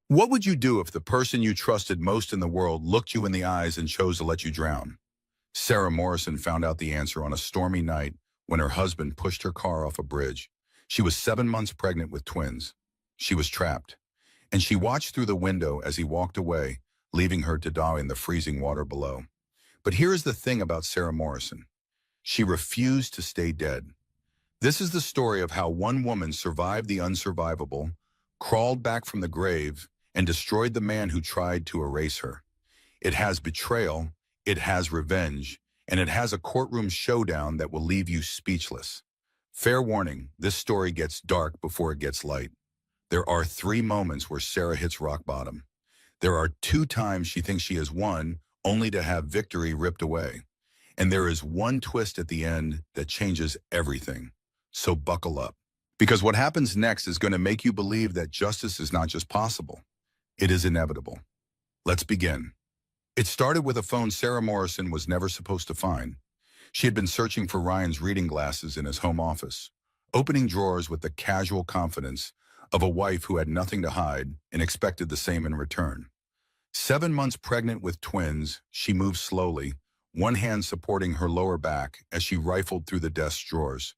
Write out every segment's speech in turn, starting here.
What would you do if the person you trusted most in the world looked you in the eyes and chose to let you drown? Sarah Morrison found out the answer on a stormy night when her husband pushed her car off a bridge. She was 7 months pregnant with twins. She was trapped, and she watched through the window as he walked away, leaving her to die in the freezing water below. But here is the thing about Sarah Morrison. She refused to stay dead. This is the story of how one woman survived the unsurvivable, crawled back from the grave, and destroyed the man who tried to erase her. It has betrayal, it has revenge, and it has a courtroom showdown that will leave you speechless. Fair warning, this story gets dark before it gets light. There are 3 moments where Sarah hits rock bottom. There are 2 times she thinks she has won, only to have victory ripped away. And there is one twist at the end that changes everything. So buckle up. Because what happens next is going to make you believe that justice is not just possible, it is inevitable. Let's begin. It started with a phone Sarah Morrison was never supposed to find. She had been searching for Ryan's reading glasses in his home office, opening drawers with the casual confidence of a wife who had nothing to hide and expected the same in return. 7 months pregnant with twins, she moved slowly, one hand supporting her lower back as she rifled through the desk drawers.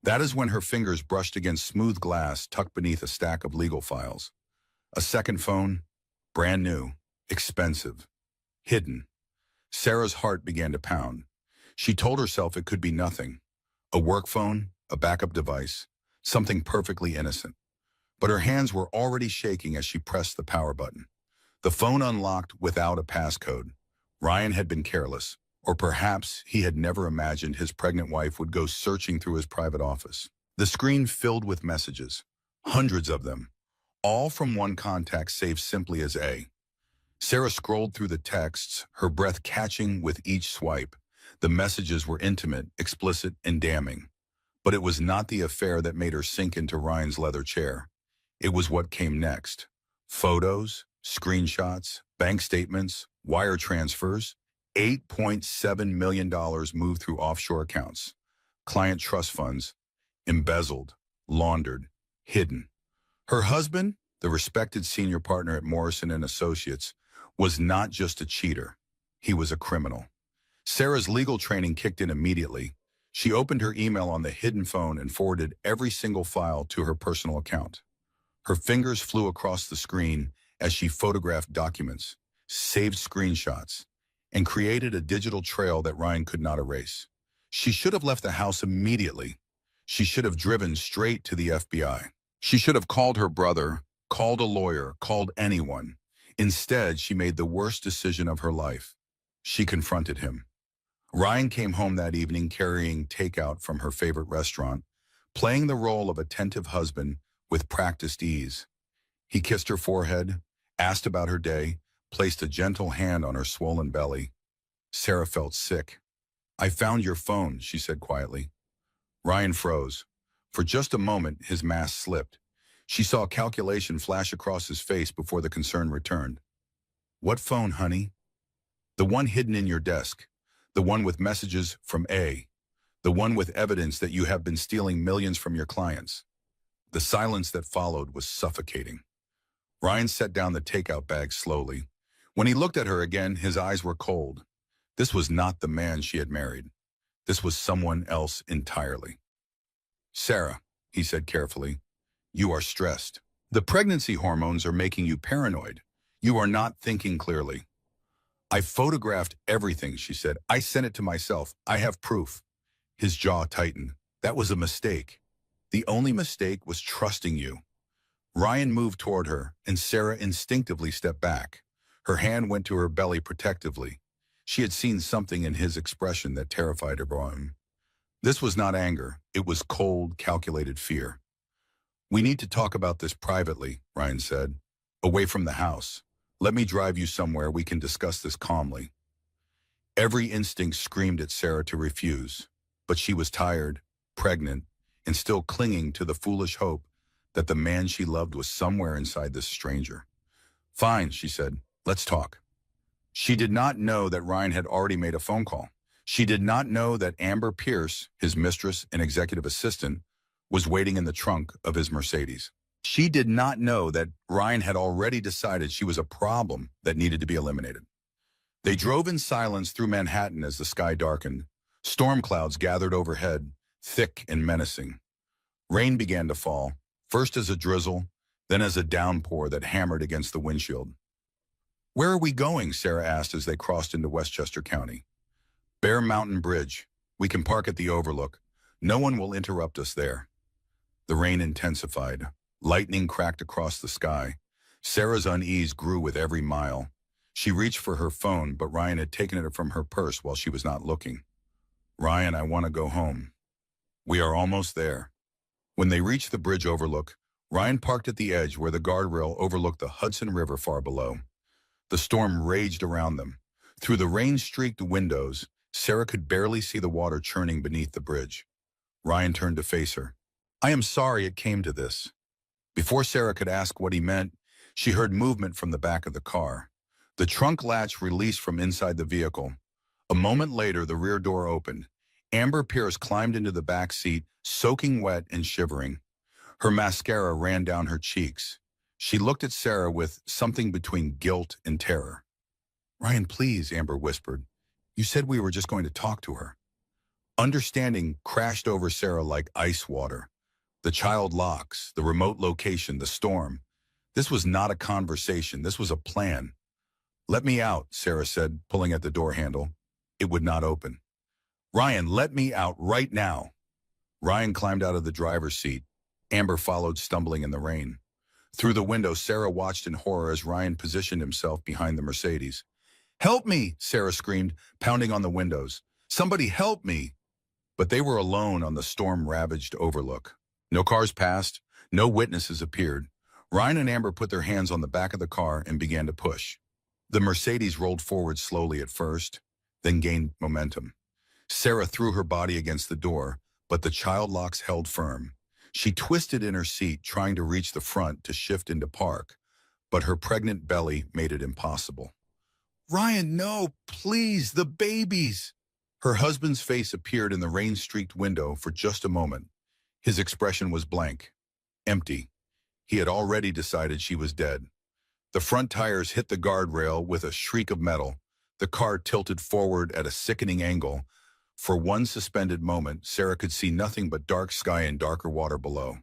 That is when her fingers brushed against smooth glass tucked beneath a stack of legal files. A second phone, brand new, expensive, hidden. Sarah's heart began to pound. She told herself it could be nothing. A work phone, a backup device, something perfectly innocent. But her hands were already shaking as she pressed the power button. The phone unlocked without a passcode. Ryan had been careless, or perhaps he had never imagined his pregnant wife would go searching through his private office. The screen filled with messages, hundreds of them, all from one contact saved simply as A. Sarah scrolled through the texts, her breath catching with each swipe. The messages were intimate, explicit, and damning. But it was not the affair that made her sink into Ryan's leather chair. It was what came next. Photos, screenshots, bank statements, wire transfers. $8.7 million moved through offshore accounts, client trust funds, embezzled, laundered, hidden. Her husband, the respected senior partner at Morrison and Associates, was not just a cheater. He was a criminal. Sarah's legal training kicked in immediately. She opened her email on the hidden phone and forwarded every single file to her personal account. Her fingers flew across the screen as she photographed documents, saved screenshots, and created a digital trail that Ryan could not erase. She should have left the house immediately. She should have driven straight to the FBI. She should have called her brother, called a lawyer, called anyone. Instead, she made the worst decision of her life. She confronted him. Ryan came home that evening carrying takeout from her favorite restaurant, playing the role of attentive husband with practiced ease. He kissed her forehead, asked about her day, placed a gentle hand on her swollen belly. Sarah felt sick. "I found your phone," she said quietly. Ryan froze. For just a moment, his mask slipped. She saw a calculation flash across his face before the concern returned. "What phone, honey?" "The one hidden in your desk. The one with messages from A. The one with evidence that you have been stealing millions from your clients." The silence that followed was suffocating. Ryan set down the takeout bag slowly. When he looked at her again, his eyes were cold. This was not the man she had married. This was someone else entirely. "Sarah," he said carefully, "you are stressed. The pregnancy hormones are making you paranoid. You are not thinking clearly." "I photographed everything," she said. "I sent it to myself. I have proof." His jaw tightened. "That was a mistake. The only mistake was trusting you." Ryan moved toward her, and Sarah instinctively stepped back. Her hand went to her belly protectively. She had seen something in his expression that terrified her. This was not anger. It was cold, calculated fear. "We need to talk about this privately," Ryan said. "Away from the house. Let me drive you somewhere we can discuss this calmly." Every instinct screamed at Sarah to refuse, but she was tired, pregnant, and still clinging to the foolish hope that the man she loved was somewhere inside this stranger. "Fine," she said. "Let's talk." She did not know that Ryan had already made a phone call. She did not know that Amber Pierce, his mistress and executive assistant, was waiting in the trunk of his Mercedes. She did not know that Ryan had already decided she was a problem that needed to be eliminated. They drove in silence through Manhattan as the sky darkened. Storm clouds gathered overhead, thick and menacing. Rain began to fall, first as a drizzle, then as a downpour that hammered against the windshield. "Where are we going?" Sarah asked as they crossed into Westchester County. "Bear Mountain Bridge. We can park at the overlook. No one will interrupt us there." The rain intensified. Lightning cracked across the sky. Sarah's unease grew with every mile. She reached for her phone, but Ryan had taken it from her purse while she was not looking. "Ryan, I want to go home." "We are almost there." When they reached the bridge overlook, Ryan parked at the edge where the guardrail overlooked the Hudson River far below. The storm raged around them. Through the rain-streaked windows, Sarah could barely see the water churning beneath the bridge. Ryan turned to face her. "I am sorry it came to this." Before Sarah could ask what he meant, she heard movement from the back of the car. The trunk latch released from inside the vehicle. A moment later, the rear door opened. Amber Pierce climbed into the back seat, soaking wet and shivering. Her mascara ran down her cheeks. She looked at Sarah with something between guilt and terror. "Ryan, please," Amber whispered. "You said we were just going to talk to her." Understanding crashed over Sarah like ice water. The child locks, the remote location, the storm. This was not a conversation. This was a plan. "Let me out," Sarah said, pulling at the door handle. It would not open. "Ryan, let me out right now." Ryan climbed out of the driver's seat. Amber followed, stumbling in the rain. Through the window, Sarah watched in horror as Ryan positioned himself behind the Mercedes. "Help me!" Sarah screamed, pounding on the windows. "Somebody help me!" But they were alone on the storm-ravaged overlook. No cars passed. No witnesses appeared. Ryan and Amber put their hands on the back of the car and began to push. The Mercedes rolled forward slowly at first, then gained momentum. Sarah threw her body against the door, but the child locks held firm. She twisted in her seat, trying to reach the front to shift into park, but her pregnant belly made it impossible. "Ryan, no, please, the babies!" Her husband's face appeared in the rain-streaked window for just a moment. His expression was blank, empty. He had already decided she was dead. The front tires hit the guardrail with a shriek of metal. The car tilted forward at a sickening angle. For one suspended moment, Sarah could see nothing but dark sky and darker water below.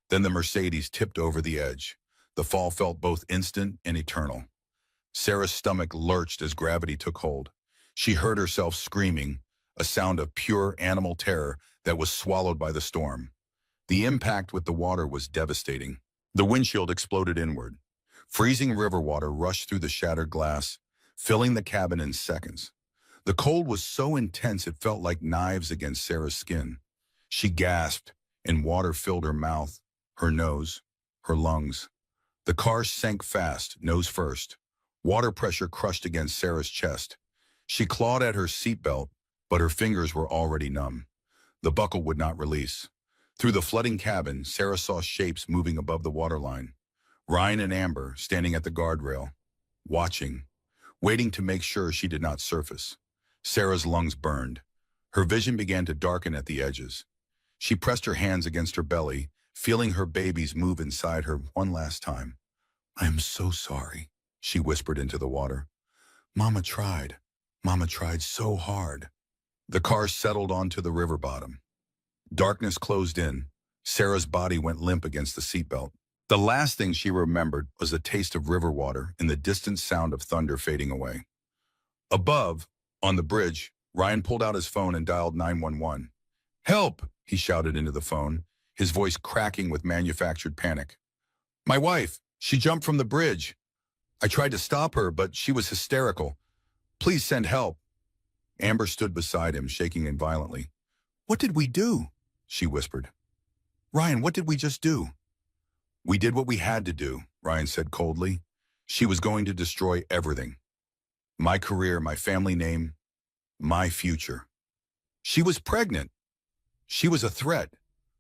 Then the Mercedes tipped over the edge. The fall felt both instant and eternal. Sarah's stomach lurched as gravity took hold. She heard herself screaming, a sound of pure animal terror that was swallowed by the storm. The impact with the water was devastating. The windshield exploded inward. Freezing river water rushed through the shattered glass, filling the cabin in seconds. The cold was so intense it felt like knives against Sarah's skin. She gasped, and water filled her mouth, her nose, her lungs. The car sank fast, nose first. Water pressure crushed against Sarah's chest. She clawed at her seatbelt, but her fingers were already numb. The buckle would not release. Through the flooding cabin, Sarah saw shapes moving above the waterline. Ryan and Amber standing at the guardrail, watching, waiting to make sure she did not surface. Sarah's lungs burned. Her vision began to darken at the edges. She pressed her hands against her belly, feeling her babies move inside her one last time. "I am so sorry," she whispered into the water. Mama tried so hard." The car settled onto the river bottom. Darkness closed in. Sarah's body went limp against the seatbelt. The last thing she remembered was the taste of river water and the distant sound of thunder fading away. Above, on the bridge, Ryan pulled out his phone and dialed 911. "Help!" he shouted into the phone, his voice cracking with manufactured panic. "My wife, she jumped from the bridge. I tried to stop her, but she was hysterical. Please send help." Amber stood beside him, shaking violently. "What did we do?" she whispered. "Ryan, what did we just do?" "We did what we had to do," Ryan said coldly. "She was going to destroy everything. My career, my family name, my future. She was pregnant. She was a threat."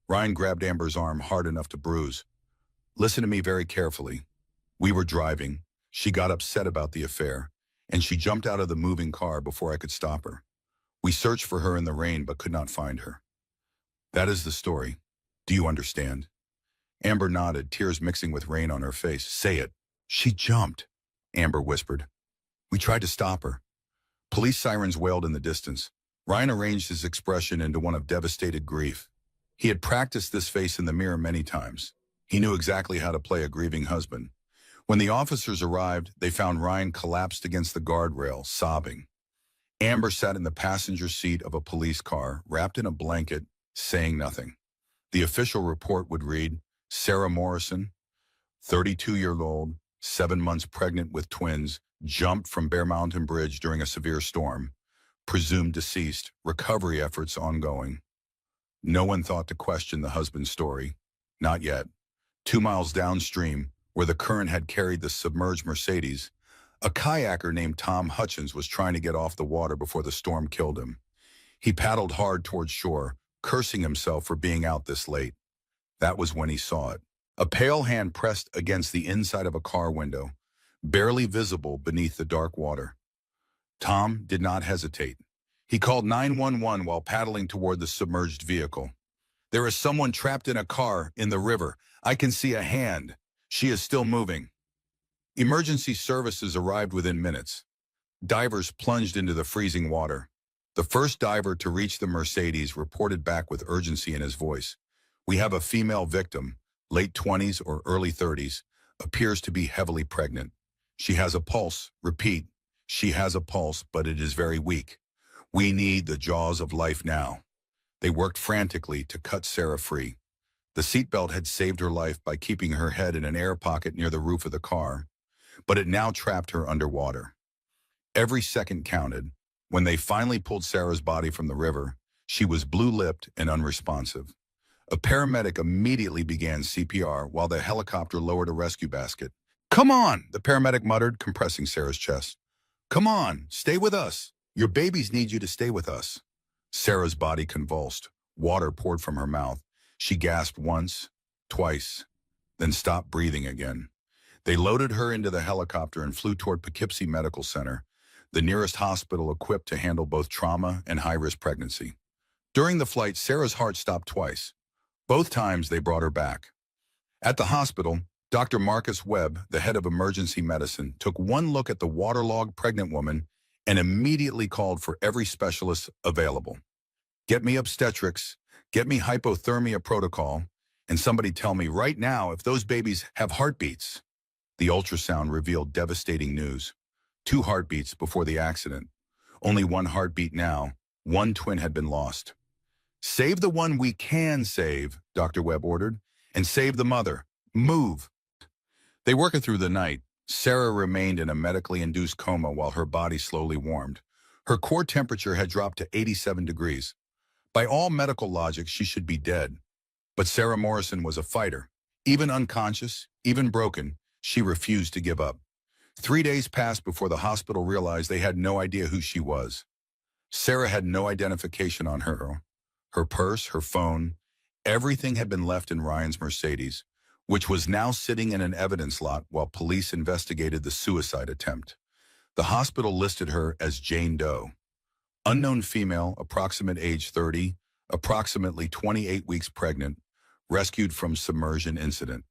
Ryan grabbed Amber's arm hard enough to bruise. "Listen to me very carefully. We were driving. She got upset about the affair, and she jumped out of the moving car before I could stop her. We searched for her in the rain but could not find her. That is the story. Do you understand?" Amber nodded, tears mixing with rain on her face. Say it. She jumped, Amber whispered. We tried to stop her. Police sirens wailed in the distance. Ryan arranged his expression into one of devastated grief. He had practiced this face in the mirror many times. He knew exactly how to play a grieving husband. When the officers arrived, they found Ryan collapsed against the guardrail, sobbing. Amber sat in the passenger seat of a police car, wrapped in a blanket, saying nothing. The official report would read, Sarah Morrison, 32-year-old, 7 months pregnant with twins, jumped from Bear Mountain Bridge during a severe storm. Presumed deceased, recovery efforts ongoing. No one thought to question the husband's story. Not yet. 2 miles downstream, where the current had carried the submerged Mercedes, a kayaker named Tom Hutchins was trying to get off the water before the storm killed him. He paddled hard towards shore, cursing himself for being out this late. That was when he saw it. A pale hand pressed against the inside of a car window, barely visible beneath the dark water. Tom did not hesitate. He called 911 while paddling toward the submerged vehicle. There is someone trapped in a car in the river. I can see a hand. She is still moving. Emergency services arrived within minutes. Divers plunged into the freezing water. The first diver to reach the Mercedes reported back with urgency in his voice. We have a female victim, late 20s or early 30s, appears to be heavily pregnant. She has a pulse. Repeat, she has a pulse, but it is very weak. We need the jaws of life now. They worked frantically to cut Sarah free. The seatbelt had saved her life by keeping her head in an air pocket near the roof of the car, but it now trapped her underwater. Every second counted. When they finally pulled Sarah's body from the river, she was blue-lipped and unresponsive. A paramedic immediately began CPR while the helicopter lowered a rescue basket. Come on, the paramedic muttered, compressing Sarah's chest. Come on, stay with us. Your babies need you to stay with us. Sarah's body convulsed. Water poured from her mouth. She gasped once, twice, then stopped breathing again. They loaded her into the helicopter and flew toward Poughkeepsie Medical Center, the nearest hospital equipped to handle both trauma and high-risk pregnancy. During the flight, Sarah's heart stopped twice. Both times they brought her back. At the hospital, Dr. Marcus Webb, the head of emergency medicine, took one look at the waterlogged pregnant woman and immediately called for every specialist available. Get me obstetrics, get me hypothermia protocol, and somebody tell me right now if those babies have heartbeats. The ultrasound revealed devastating news. 2 heartbeats before the accident. Only 1 heartbeat now. 1 twin had been lost. Save the one we can save, Dr. Webb ordered, and save the mother. Move. They worked through the night. Sarah remained in a medically induced coma while her body slowly warmed. Her core temperature had dropped to 87 degrees. By all medical logic, she should be dead. But Sarah Morrison was a fighter. Even unconscious, even broken, she refused to give up. 3 days passed before the hospital realized they had no idea who she was. Sarah had no identification on her. Her purse, her phone, everything had been left in Ryan's Mercedes, which was now sitting in an evidence lot while police investigated the suicide attempt. The hospital listed her as Jane Doe. Unknown female, approximate age 30, approximately 28 weeks pregnant, rescued from submersion incident.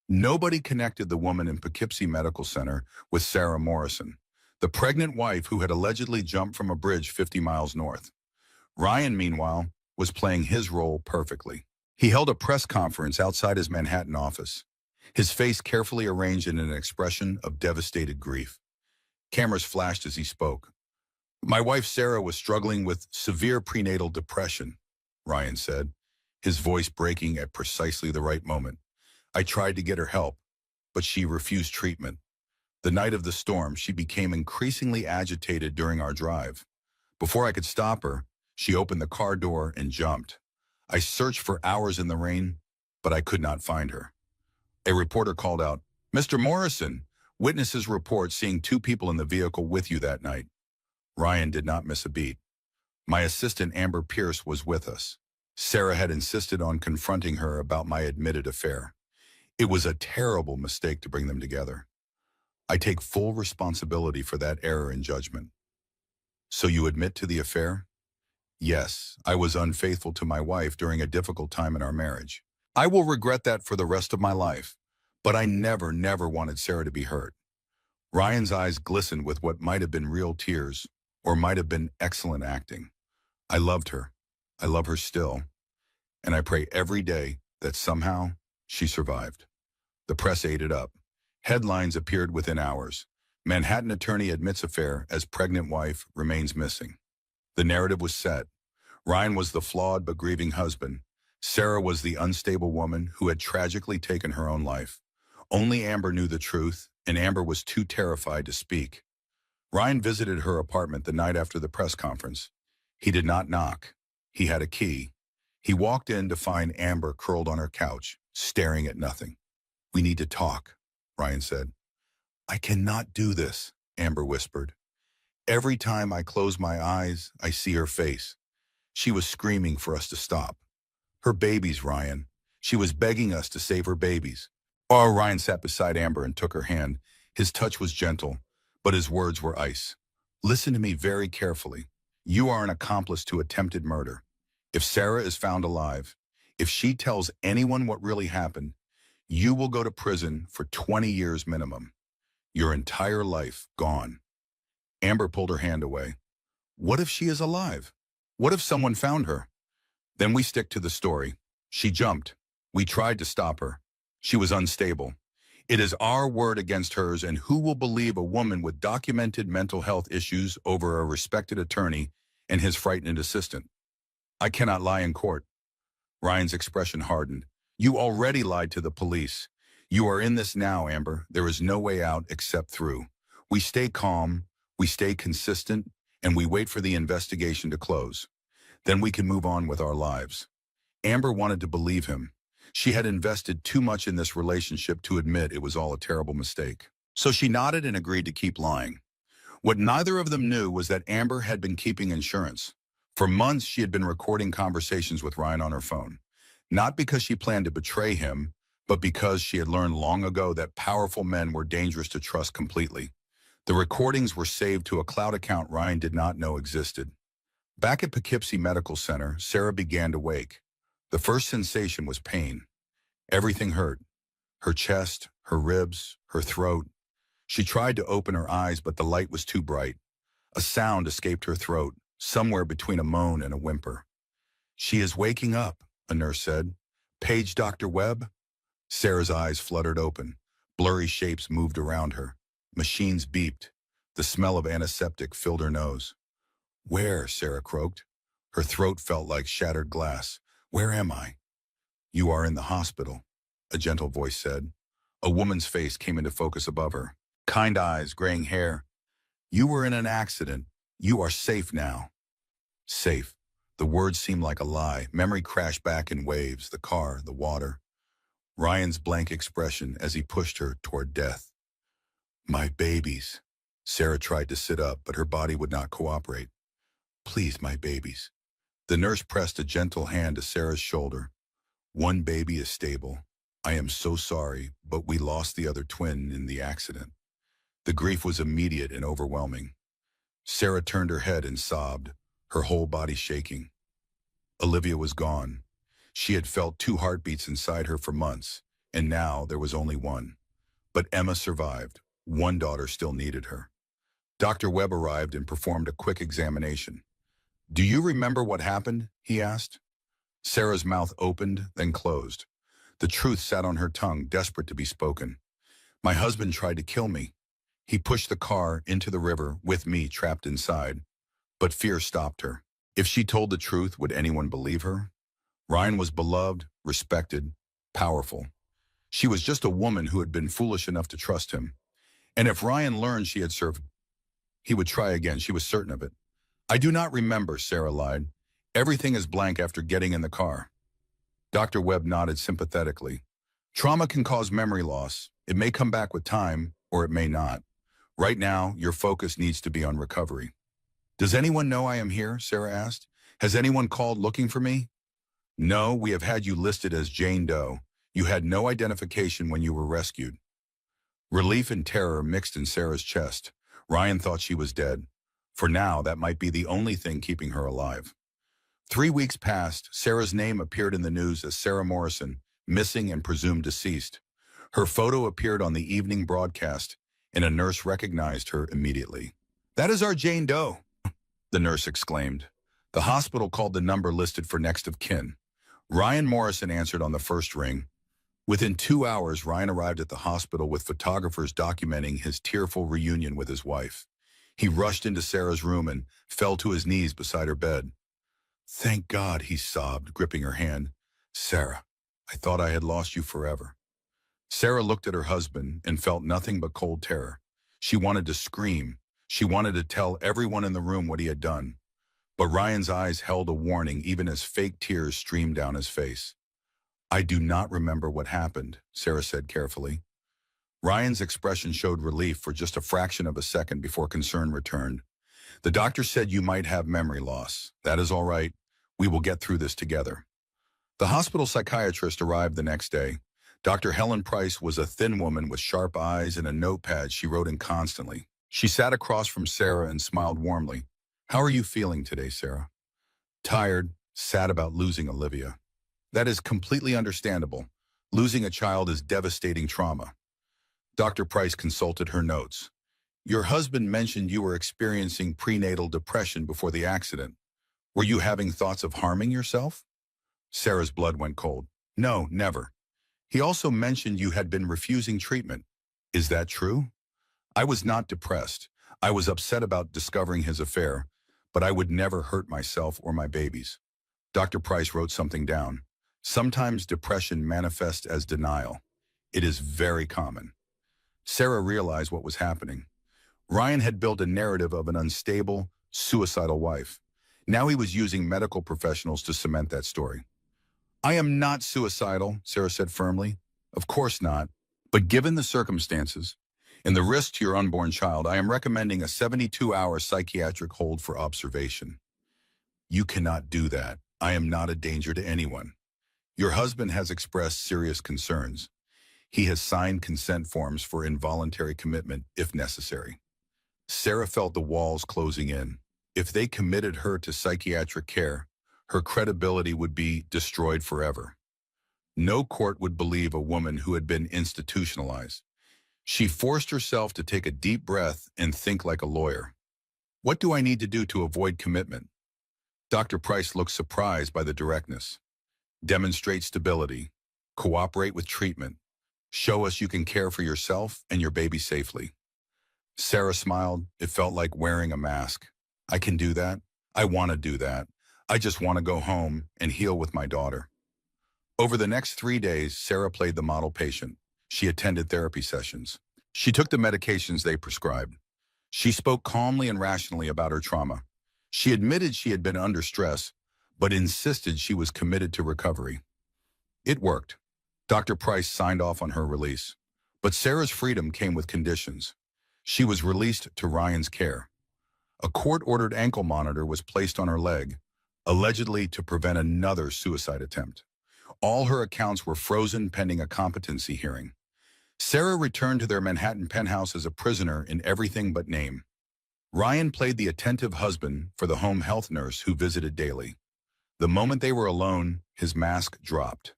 Nobody connected the woman in Poughkeepsie Medical Center with Sarah Morrison, the pregnant wife who had allegedly jumped from a bridge 50 miles north. Ryan, meanwhile, was playing his role perfectly. He held a press conference outside his Manhattan office, his face carefully arranged in an expression of devastated grief. Cameras flashed as he spoke. My wife Sarah was struggling with severe prenatal depression, Ryan said, his voice breaking at precisely the right moment. I tried to get her help, but she refused treatment. The night of the storm, she became increasingly agitated during our drive. Before I could stop her, she opened the car door and jumped. I searched for hours in the rain, but I could not find her. A reporter called out, Mr. Morrison, witnesses report seeing 2 people in the vehicle with you that night. Ryan did not miss a beat. My assistant Amber Pierce was with us. Sarah had insisted on confronting her about my admitted affair. It was a terrible mistake to bring them together. I take full responsibility for that error in judgment. So you admit to the affair? Yes, I was unfaithful to my wife during a difficult time in our marriage. I will regret that for the rest of my life. But I never wanted Sarah to be hurt. Ryan's eyes glistened with what might have been real tears, or might have been excellent acting. I loved her. I love her still. And I pray every day that somehow she survived. The press ate it up. Headlines appeared within hours. Manhattan attorney admits affair as pregnant wife remains missing. The narrative was set. Ryan was the flawed but grieving husband. Sarah was the unstable woman who had tragically taken her own life. Only Amber knew the truth, and Amber was too terrified to speak. Ryan visited her apartment the night after the press conference. He did not knock. He had a key. He walked in to find Amber curled on her couch, staring at nothing. "We need to talk," Ryan said. "I cannot do this," Amber whispered. "Every time I close my eyes, I see her face." She was screaming for us to stop. "Her babies, Ryan. She was begging us to save her babies." Oh, Ryan sat beside Amber and took her hand. His touch was gentle, but his words were ice. "Listen to me very carefully. You are an accomplice to attempted murder. If Sarah is found alive, if she tells anyone what really happened, you will go to prison for 20 years minimum. Your entire life gone." Amber pulled her hand away. "What if she is alive? What if someone found her?" "Then we stick to the story. She jumped. We tried to stop her. She was unstable. It is our word against hers, and who will believe a woman with documented mental health issues over a respected attorney and his frightened assistant? I cannot lie in court." Ryan's expression hardened. "You already lied to the police. You are in this now, Amber. There is no way out except through. We stay calm, we stay consistent, and we wait for the investigation to close. Then we can move on with our lives." Amber wanted to believe him. She had invested too much in this relationship to admit it was all a terrible mistake. So she nodded and agreed to keep lying. What neither of them knew was that Amber had been keeping insurance. For months, she had been recording conversations with Ryan on her phone. Not because she planned to betray him, but because she had learned long ago that powerful men were dangerous to trust completely. The recordings were saved to a cloud account Ryan did not know existed. Back at Poughkeepsie Medical Center, Sarah began to wake. The first sensation was pain. Everything hurt. Her chest, her ribs, her throat. She tried to open her eyes, but the light was too bright. A sound escaped her throat, somewhere between a moan and a whimper. "She is waking up," a nurse said. "Page Dr. Webb?" Sarah's eyes fluttered open. Blurry shapes moved around her. Machines beeped. The smell of antiseptic filled her nose. "Where?" Sarah croaked. Her throat felt like shattered glass. "Where am I?" "You are in the hospital," a gentle voice said. A woman's face came into focus above her. Kind eyes, graying hair. "You were in an accident. You are safe now." Safe. The words seemed like a lie. Memory crashed back in waves, the car, the water. Ryan's blank expression as he pushed her toward death. "My babies." Sarah tried to sit up, but her body would not cooperate. "Please, my babies." The nurse pressed a gentle hand to Sarah's shoulder. "One baby is stable. I am so sorry, but we lost the other twin in the accident." The grief was immediate and overwhelming. Sarah turned her head and sobbed, her whole body shaking. Olivia was gone. She had felt 2 heartbeats inside her for months, and now there was only one. But Emma survived. One daughter still needed her. Dr. Webb arrived and performed a quick examination. "Do you remember what happened?" he asked. Sarah's mouth opened, then closed. The truth sat on her tongue, desperate to be spoken. "My husband tried to kill me. He pushed the car into the river with me trapped inside." But fear stopped her. If she told the truth, would anyone believe her? Ryan was beloved, respected, powerful. She was just a woman who had been foolish enough to trust him. And if Ryan learned she had served, he would try again. She was certain of it. "I do not remember," Sarah lied. "Everything is blank after getting in the car." Dr. Webb nodded sympathetically. "Trauma can cause memory loss. It may come back with time, or it may not. Right now, your focus needs to be on recovery." "Does anyone know I am here?" Sarah asked. "Has anyone called looking for me?" "No, we have had you listed as Jane Doe. You had no identification when you were rescued." Relief and terror mixed in Sarah's chest. Ryan thought she was dead. For now, that might be the only thing keeping her alive. 3 weeks passed. Sarah's name appeared in the news as Sarah Morrison, missing and presumed deceased. Her photo appeared on the evening broadcast, and a nurse recognized her immediately. "That is our Jane Doe," the nurse exclaimed. The hospital called the number listed for next of kin. Ryan Morrison answered on the first ring. Within 2 hours, Ryan arrived at the hospital with photographers documenting his tearful reunion with his wife. He rushed into Sarah's room and fell to his knees beside her bed. "Thank God," he sobbed, gripping her hand. "Sarah, I thought I had lost you forever." Sarah looked at her husband and felt nothing but cold terror. She wanted to scream. She wanted to tell everyone in the room what he had done. But Ryan's eyes held a warning even as fake tears streamed down his face. "I do not remember what happened," Sarah said carefully. Ryan's expression showed relief for just a fraction of a second before concern returned. "The doctor said you might have memory loss. That is all right. We will get through this together." The hospital psychiatrist arrived the next day. Dr. Helen Price was a thin woman with sharp eyes and a notepad she wrote in constantly. She sat across from Sarah and smiled warmly. "How are you feeling today, Sarah?" "Tired, sad about losing Olivia." "That is completely understandable. Losing a child is devastating trauma." Dr. Price consulted her notes. "Your husband mentioned you were experiencing prenatal depression before the accident. Were you having thoughts of harming yourself?" Sarah's blood went cold. "No, never. He also mentioned you had been refusing treatment. Is that true?" "I was not depressed. I was upset about discovering his affair, but I would never hurt myself or my babies." Dr. Price wrote something down. "Sometimes depression manifests as denial. It is very common." Sarah realized what was happening. Ryan had built a narrative of an unstable, suicidal wife. Now he was using medical professionals to cement that story. "I am not suicidal," Sarah said firmly. "Of course not. But given the circumstances and the risk to your unborn child, I am recommending a 72-hour psychiatric hold for observation." "You cannot do that. I am not a danger to anyone. Your husband has expressed serious concerns. He has signed consent forms for involuntary commitment if necessary." Sarah felt the walls closing in. If they committed her to psychiatric care, her credibility would be destroyed forever. No court would believe a woman who had been institutionalized. She forced herself to take a deep breath and think like a lawyer. "What do I need to do to avoid commitment?" Dr. Price looked surprised by the directness. "Demonstrate stability. Cooperate with treatment. Show us you can care for yourself and your baby safely." Sarah smiled. It felt like wearing a mask. "I can do that. I want to do that. I just want to go home and heal with my daughter." Over the next 3 days, Sarah played the model patient. She attended therapy sessions. She took the medications they prescribed. She spoke calmly and rationally about her trauma. She admitted she had been under stress, but insisted she was committed to recovery. It worked. Dr. Price signed off on her release. But Sarah's freedom came with conditions. She was released to Ryan's care. A court-ordered ankle monitor was placed on her leg, allegedly to prevent another suicide attempt. All her accounts were frozen pending a competency hearing. Sarah returned to their Manhattan penthouse as a prisoner in everything but name. Ryan played the attentive husband for the home health nurse who visited daily. The moment they were alone, his mask dropped.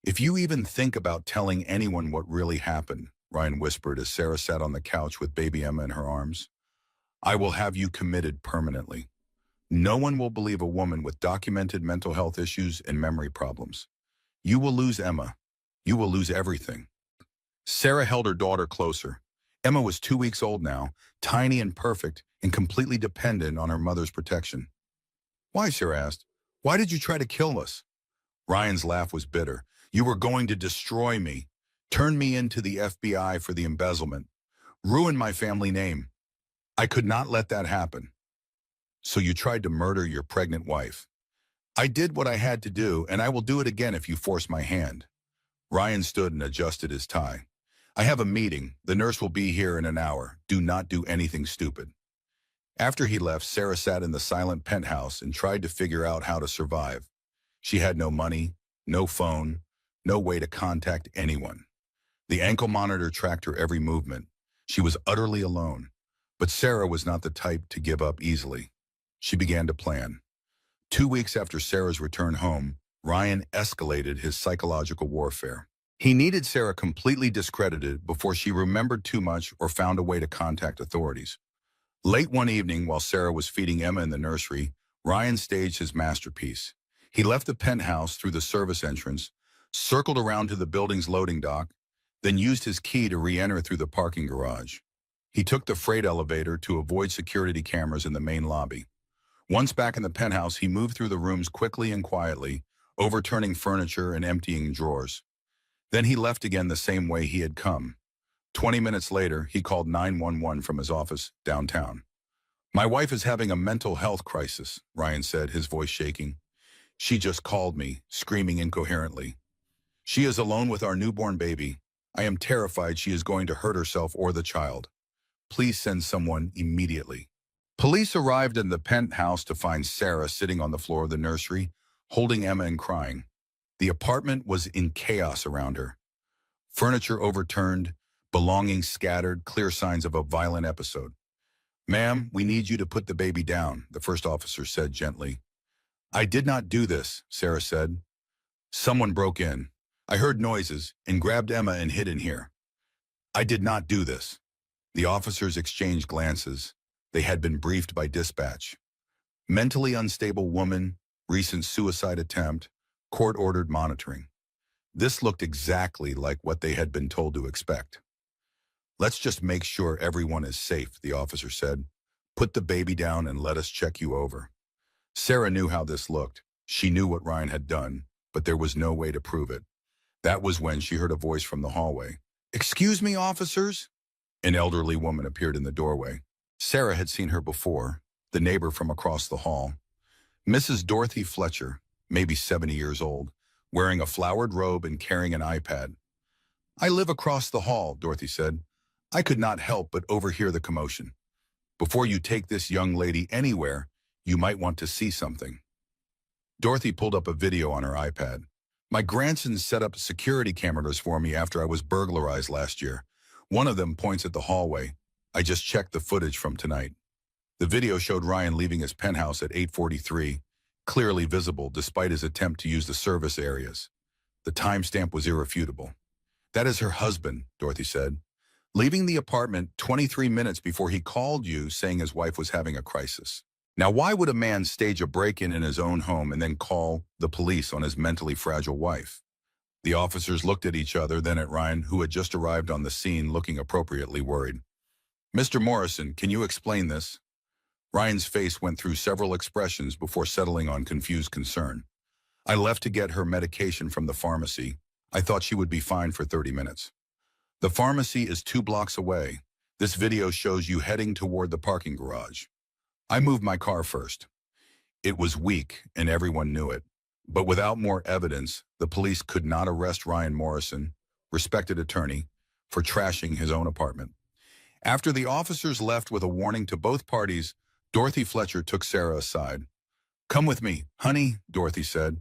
"If you even think about telling anyone what really happened," Ryan whispered as Sarah sat on the couch with baby Emma in her arms, "I will have you committed permanently. No one will believe a woman with documented mental health issues and memory problems. You will lose Emma. You will lose everything." Sarah held her daughter closer. Emma was 2 weeks old now, tiny and perfect, and completely dependent on her mother's protection. "Why?" Sarah asked. "Why did you try to kill us?" Ryan's laugh was bitter. "You were going to destroy me, turn me into the FBI for the embezzlement, ruin my family name. I could not let that happen. So you tried to murder your pregnant wife. I did what I had to do, and I will do it again if you force my hand." Ryan stood and adjusted his tie. "I have a meeting. The nurse will be here in an hour. Do not do anything stupid." After he left, Sarah sat in the silent penthouse and tried to figure out how to survive. She had no money, no phone, no way to contact anyone. The ankle monitor tracked her every movement. She was utterly alone. But Sarah was not the type to give up easily. She began to plan. 2 weeks after Sarah's return home, Ryan escalated his psychological warfare. He needed Sarah completely discredited before she remembered too much or found a way to contact authorities. Late one evening, while Sarah was feeding Emma in the nursery, Ryan staged his masterpiece. He left the penthouse through the service entrance, circled around to the building's loading dock, then used his key to re-enter through the parking garage. He took the freight elevator to avoid security cameras in the main lobby. Once back in the penthouse, he moved through the rooms quickly and quietly, overturning furniture and emptying drawers. Then he left again the same way he had come. 20 minutes later, he called 911 from his office downtown. "My wife is having a mental health crisis," Ryan said, his voice shaking. "She just called me, screaming incoherently. She is alone with our newborn baby. I am terrified she is going to hurt herself or the child. Please send someone immediately." Police arrived in the penthouse to find Sarah sitting on the floor of the nursery, holding Emma and crying. The apartment was in chaos around her. Furniture overturned, belongings scattered, clear signs of a violent episode. "Ma'am, we need you to put the baby down," the first officer said gently. "I did not do this," Sarah said. "Someone broke in. I heard noises and grabbed Emma and hid in here. I did not do this." The officers exchanged glances. They had been briefed by dispatch. Mentally unstable woman, recent suicide attempt, court-ordered monitoring. This looked exactly like what they had been told to expect. "Let's just make sure everyone is safe," the officer said. "Put the baby down and let us check you over." Sarah knew how this looked. She knew what Ryan had done, but there was no way to prove it. That was when she heard a voice from the hallway. "Excuse me, officers?" An elderly woman appeared in the doorway. Sarah had seen her before, the neighbor from across the hall. Mrs. Dorothy Fletcher, maybe 70 years old, wearing a flowered robe and carrying an iPad. "I live across the hall," Dorothy said. "I could not help but overhear the commotion. Before you take this young lady anywhere, you might want to see something." Dorothy pulled up a video on her iPad. "My grandson set up security cameras for me after I was burglarized last year. One of them points at the hallway. I just checked the footage from tonight." The video showed Ryan leaving his penthouse at 8:43, clearly visible despite his attempt to use the service areas. The timestamp was irrefutable. "That is her husband," Dorothy said, "leaving the apartment 23 minutes before he called you saying his wife was having a crisis." Now, why would a man stage a break-in in his own home and then call the police on his mentally fragile wife? The officers looked at each other, then at Ryan, who had just arrived on the scene looking appropriately worried. "Mr. Morrison, can you explain this?" Ryan's face went through several expressions before settling on confused concern. "I left to get her medication from the pharmacy. I thought she would be fine for 30 minutes. The pharmacy is 2 blocks away. This video shows you heading toward the parking garage. I moved my car first. It was weak, and everyone knew it. But without more evidence, the police could not arrest Ryan Morrison, respected attorney, for trashing his own apartment." After the officers left with a warning to both parties, Dorothy Fletcher took Sarah aside. "Come with me, honey," Dorothy said.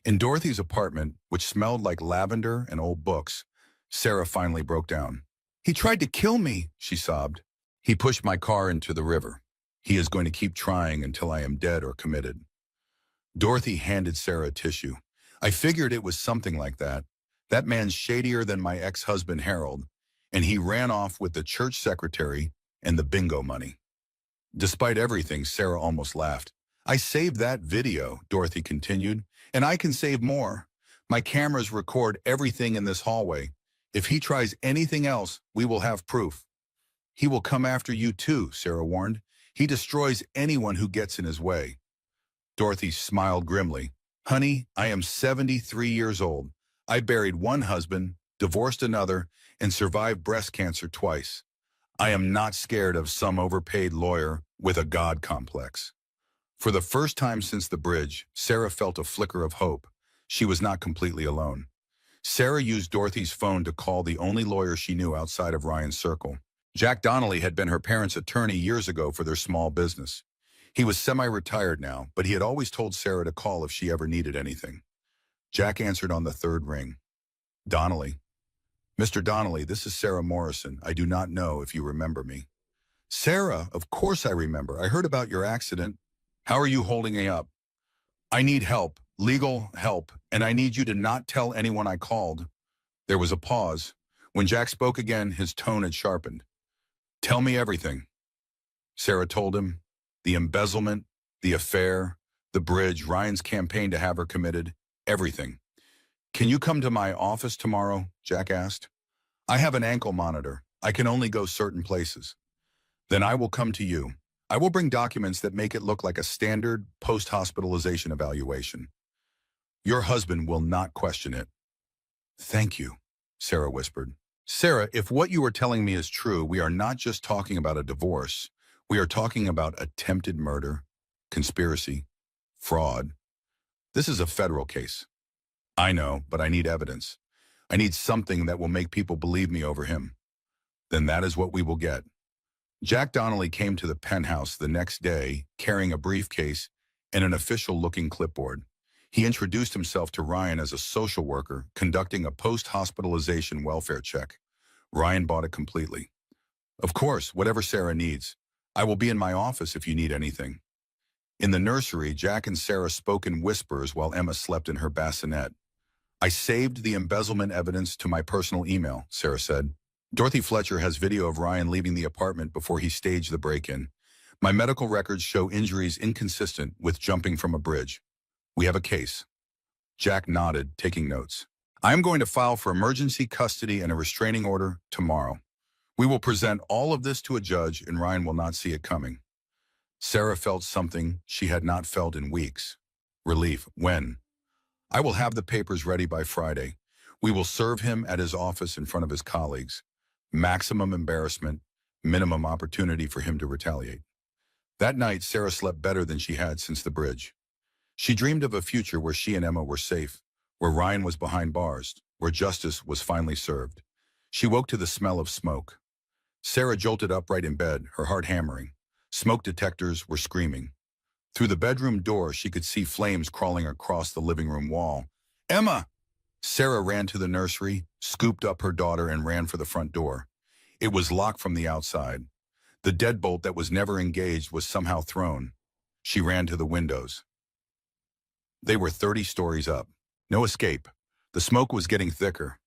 In Dorothy's apartment, which smelled like lavender and old books, Sarah finally broke down. "He tried to kill me," she sobbed. "He pushed my car into the river. He is going to keep trying until I am dead or committed." Dorothy handed Sarah a tissue. "I figured it was something like that. That man's shadier than my ex-husband Harold, and he ran off with the church secretary and the bingo money." Despite everything, Sarah almost laughed. "I saved that video," Dorothy continued, "and I can save more. My cameras record everything in this hallway. If he tries anything else, we will have proof." "He will come after you too," Sarah warned. "He destroys anyone who gets in his way." Dorothy smiled grimly. "Honey, I am 73 years old. I buried one husband, divorced another, and survived breast cancer twice. I am not scared of some overpaid lawyer with a God complex." For the first time since the bridge, Sarah felt a flicker of hope. She was not completely alone. Sarah used Dorothy's phone to call the only lawyer she knew outside of Ryan's circle. Jack Donnelly had been her parents' attorney years ago for their small business. He was semi-retired now, but he had always told Sarah to call if she ever needed anything. Jack answered on the third ring. "Donnelly." "Mr. Donnelly, this is Sarah Morrison. I do not know if you remember me." "Sarah, of course I remember. I heard about your accident. How are you holding me up?" "I need help. legal help, and I need you to not tell anyone I called." There was a pause. When Jack spoke again, his tone had sharpened. "Tell me everything." Sarah told him. The embezzlement, the affair, the bridge, Ryan's campaign to have her committed, everything. "Can you come to my office tomorrow?" Jack asked. "I have an ankle monitor. I can only go certain places." "Then I will come to you. I will bring documents that make it look like a standard post-hospitalization evaluation. Your husband will not question it." "Thank you," Sarah whispered. "Sarah, if what you are telling me is true, we are not just talking about a divorce. We are talking about attempted murder, conspiracy, fraud. This is a federal case." "I know, but I need evidence. I need something that will make people believe me over him." "Then that is what we will get." Jack Donnelly came to the penthouse the next day carrying a briefcase and an official-looking clipboard. He introduced himself to Ryan as a social worker conducting a post-hospitalization welfare check. Ryan bought it completely. "Of course, whatever Sarah needs. I will be in my office if you need anything." In the nursery, Jack and Sarah spoke in whispers while Emma slept in her bassinet. "I saved the embezzlement evidence to my personal email," Sarah said. "Dorothy Fletcher has video of Ryan leaving the apartment before he staged the break-in. My medical records show injuries inconsistent with jumping from a bridge. We have a case." Jack nodded, taking notes. "I am going to file for emergency custody and a restraining order tomorrow. We will present all of this to a judge and Ryan will not see it coming." Sarah felt something she had not felt in weeks. Relief. "When?" "I will have the papers ready by Friday. We will serve him at his office in front of his colleagues. Maximum embarrassment, minimum opportunity for him to retaliate." That night, Sarah slept better than she had since the bridge. She dreamed of a future where she and Emma were safe, where Ryan was behind bars, where justice was finally served. She woke to the smell of smoke. Sarah jolted upright in bed, her heart hammering. Smoke detectors were screaming. Through the bedroom door, she could see flames crawling across the living room wall. "Emma!" Sarah ran to the nursery, scooped up her daughter, and ran for the front door. It was locked from the outside. The deadbolt that was never engaged was somehow thrown. She ran to the windows. They were 30 stories up. No escape. The smoke was getting thicker.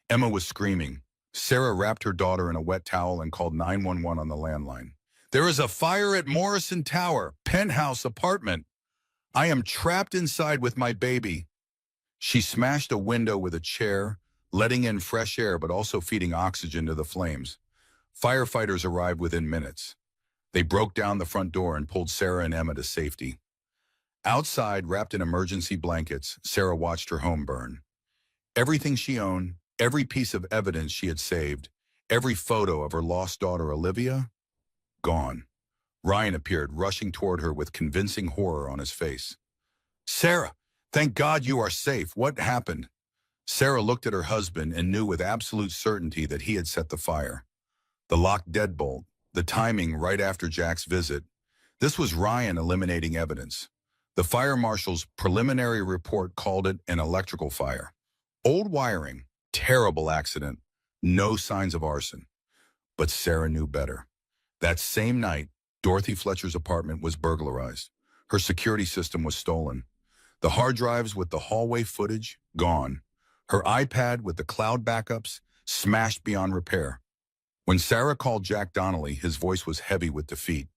Emma was screaming. Sarah wrapped her daughter in a wet towel and called 911 on the landline. "There is a fire at Morrison Tower, penthouse apartment. I am trapped inside with my baby." She smashed a window with a chair, letting in fresh air but also feeding oxygen to the flames. Firefighters arrived within minutes. They broke down the front door and pulled Sarah and Emma to safety. Outside, wrapped in emergency blankets, Sarah watched her home burn. Everything she owned, every piece of evidence she had saved, every photo of her lost daughter Olivia, gone. Ryan appeared, rushing toward her with convincing horror on his face. "Sarah, thank God you are safe. What happened?" Sarah looked at her husband and knew with absolute certainty that he had set the fire. The locked deadbolt, the timing right after Jack's visit. This was Ryan eliminating evidence. The fire marshal's preliminary report called it an electrical fire. Old wiring, terrible accident, no signs of arson. But Sarah knew better. That same night, Dorothy Fletcher's apartment was burglarized. Her security system was stolen. The hard drives with the hallway footage, gone. Her iPad with the cloud backups, smashed beyond repair. When Sarah called Jack Donnelly, his voice was heavy with defeat.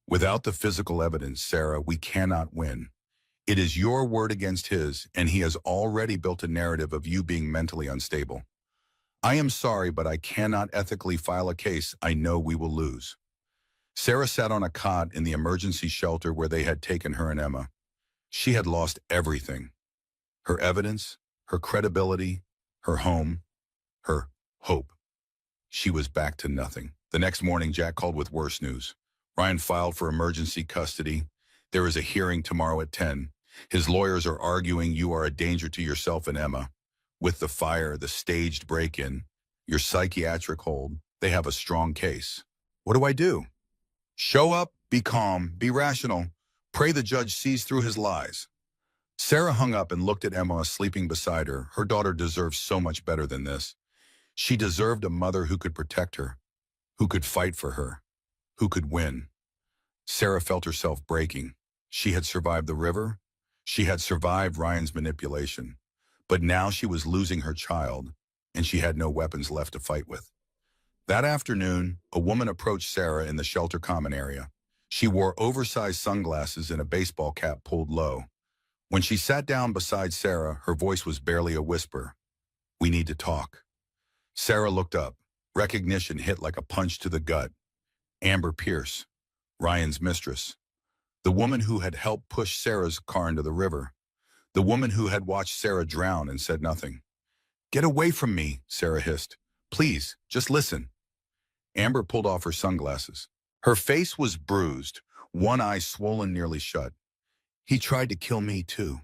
"Without the physical evidence, Sarah, we cannot win. It is your word against his, and he has already built a narrative of you being mentally unstable. I am sorry, but I cannot ethically file a case I know we will lose." Sarah sat on a cot in the emergency shelter where they had taken her and Emma. She had lost everything. Her evidence, her credibility, her home, her hope. She was back to nothing. The next morning, Jack called with worse news. Ryan filed for emergency custody. There is a hearing tomorrow at 10. His lawyers are arguing you are a danger to yourself and Emma. With the fire, the staged break-in, your psychiatric hold, they have a strong case. What do I do? Show up, be calm, be rational. Pray the judge sees through his lies. Sarah hung up and looked at Emma sleeping beside her. Her daughter deserved so much better than this. She deserved a mother who could protect her, who could fight for her, who could win. Sarah felt herself breaking. She had survived the river. She had survived Ryan's manipulation, but now she was losing her child, and she had no weapons left to fight with. That afternoon, a woman approached Sarah in the shelter common area. She wore oversized sunglasses and a baseball cap pulled low. When she sat down beside Sarah, her voice was barely a whisper. "We need to talk." Sarah looked up. Recognition hit like a punch to the gut. Amber Pierce, Ryan's mistress. The woman who had helped push Sarah's car into the river. The woman who had watched Sarah drown and said nothing. "Get away from me," Sarah hissed. "Please, just listen." Amber pulled off her sunglasses. Her face was bruised, one eye swollen nearly shut. "He tried to kill me too."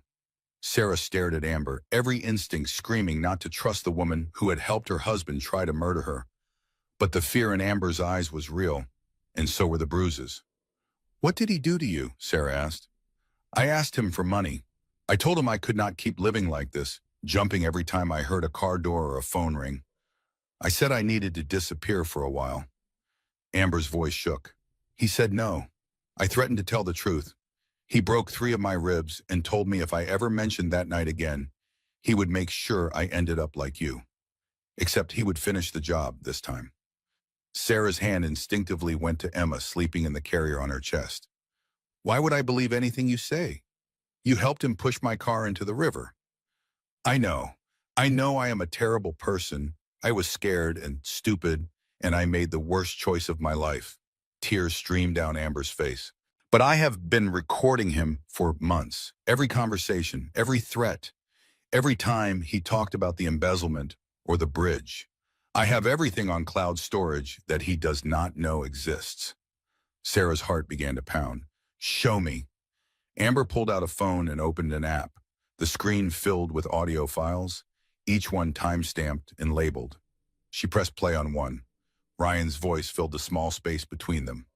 Sarah stared at Amber, every instinct screaming not to trust the woman who had helped her husband try to murder her. But the fear in Amber's eyes was real, and so were the bruises. "What did he do to you?" Sarah asked. "I asked him for money. I told him I could not keep living like this, jumping every time I heard a car door or a phone ring. I said I needed to disappear for a while." Amber's voice shook. "He said no. I threatened to tell the truth. He broke 3 of my ribs and told me if I ever mentioned that night again, he would make sure I ended up like you. Except he would finish the job this time." Sarah's hand instinctively went to Emma sleeping in the carrier on her chest. "Why would I believe anything you say? You helped him push my car into the river." I know I am a terrible person. I was scared and stupid, and I made the worst choice of my life." Tears streamed down Amber's face. "But I have been recording him for months. Every conversation, every threat, every time he talked about the embezzlement or the bridge. I have everything on cloud storage that he does not know exists." Sarah's heart began to pound. "Show me." Amber pulled out a phone and opened an app. The screen filled with audio files, each one time-stamped and labeled. She pressed play on one. Ryan's voice filled the small space between them.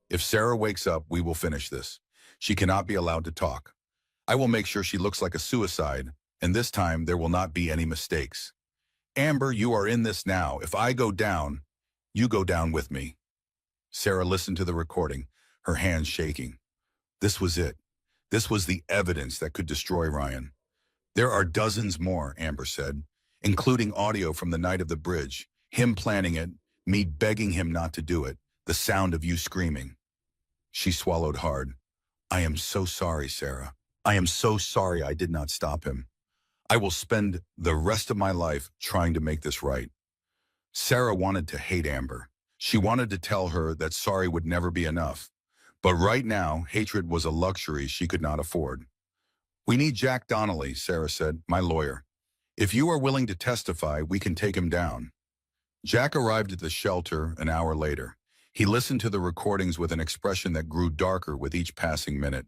"If Sarah wakes up, we will finish this. She cannot be allowed to talk. I will make sure she looks like a suicide, and this time there will not be any mistakes. Amber, you are in this now. If I go down, you go down with me." Sarah listened to the recording, her hands shaking. This was it. This was the evidence that could destroy Ryan. "There are dozens more," Amber said, "including audio from the night of the bridge, him planning it, me begging him not to do it, the sound of you screaming." She swallowed hard. "I am so sorry, Sarah. I am so sorry I did not stop him. I will spend the rest of my life trying to make this right." Sarah wanted to hate Amber. She wanted to tell her that sorry would never be enough. But right now, hatred was a luxury she could not afford. "We need Jack Donnelly," Sarah said, "my lawyer. If you are willing to testify, we can take him down." Jack arrived at the shelter an hour later. He listened to the recordings with an expression that grew darker with each passing minute.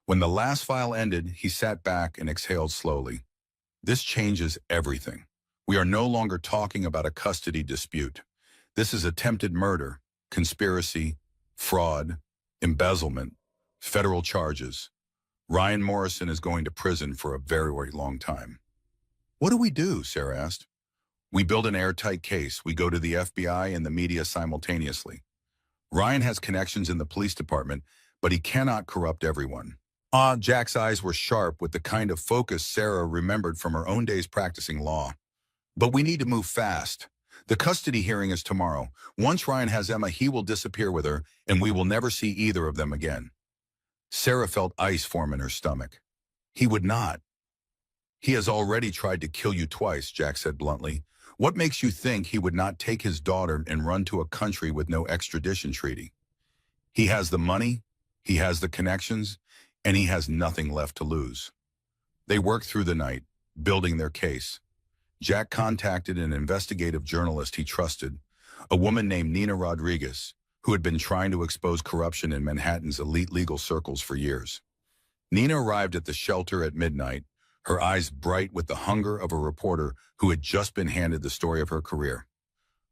When the last file ended, he sat back and exhaled slowly. "This changes everything. We are no longer talking about a custody dispute. This is attempted murder, conspiracy, fraud, embezzlement, federal charges. Ryan Morrison is going to prison for a very, very long time." "What do we do?" Sarah asked. "We build an airtight case. We go to the FBI and the media simultaneously. Ryan has connections in the police department, but he cannot corrupt everyone." Jack's eyes were sharp with the kind of focus Sarah remembered from her own days practicing law. "But we need to move fast. The custody hearing is tomorrow. Once Ryan has Emma, he will disappear with her, and we will never see either of them again." Sarah felt ice form in her stomach. "He would not." "He has already tried to kill you twice," Jack said bluntly. "What makes you think he would not take his daughter and run to a country with no extradition treaty? He has the money, he has the connections, and he has nothing left to lose." They worked through the night, building their case. Jack contacted an investigative journalist he trusted, a woman named Nina Rodriguez, who had been trying to expose corruption in Manhattan's elite legal circles for years. Nina arrived at the shelter at midnight, her eyes bright with the hunger of a reporter who had just been handed the story of her career.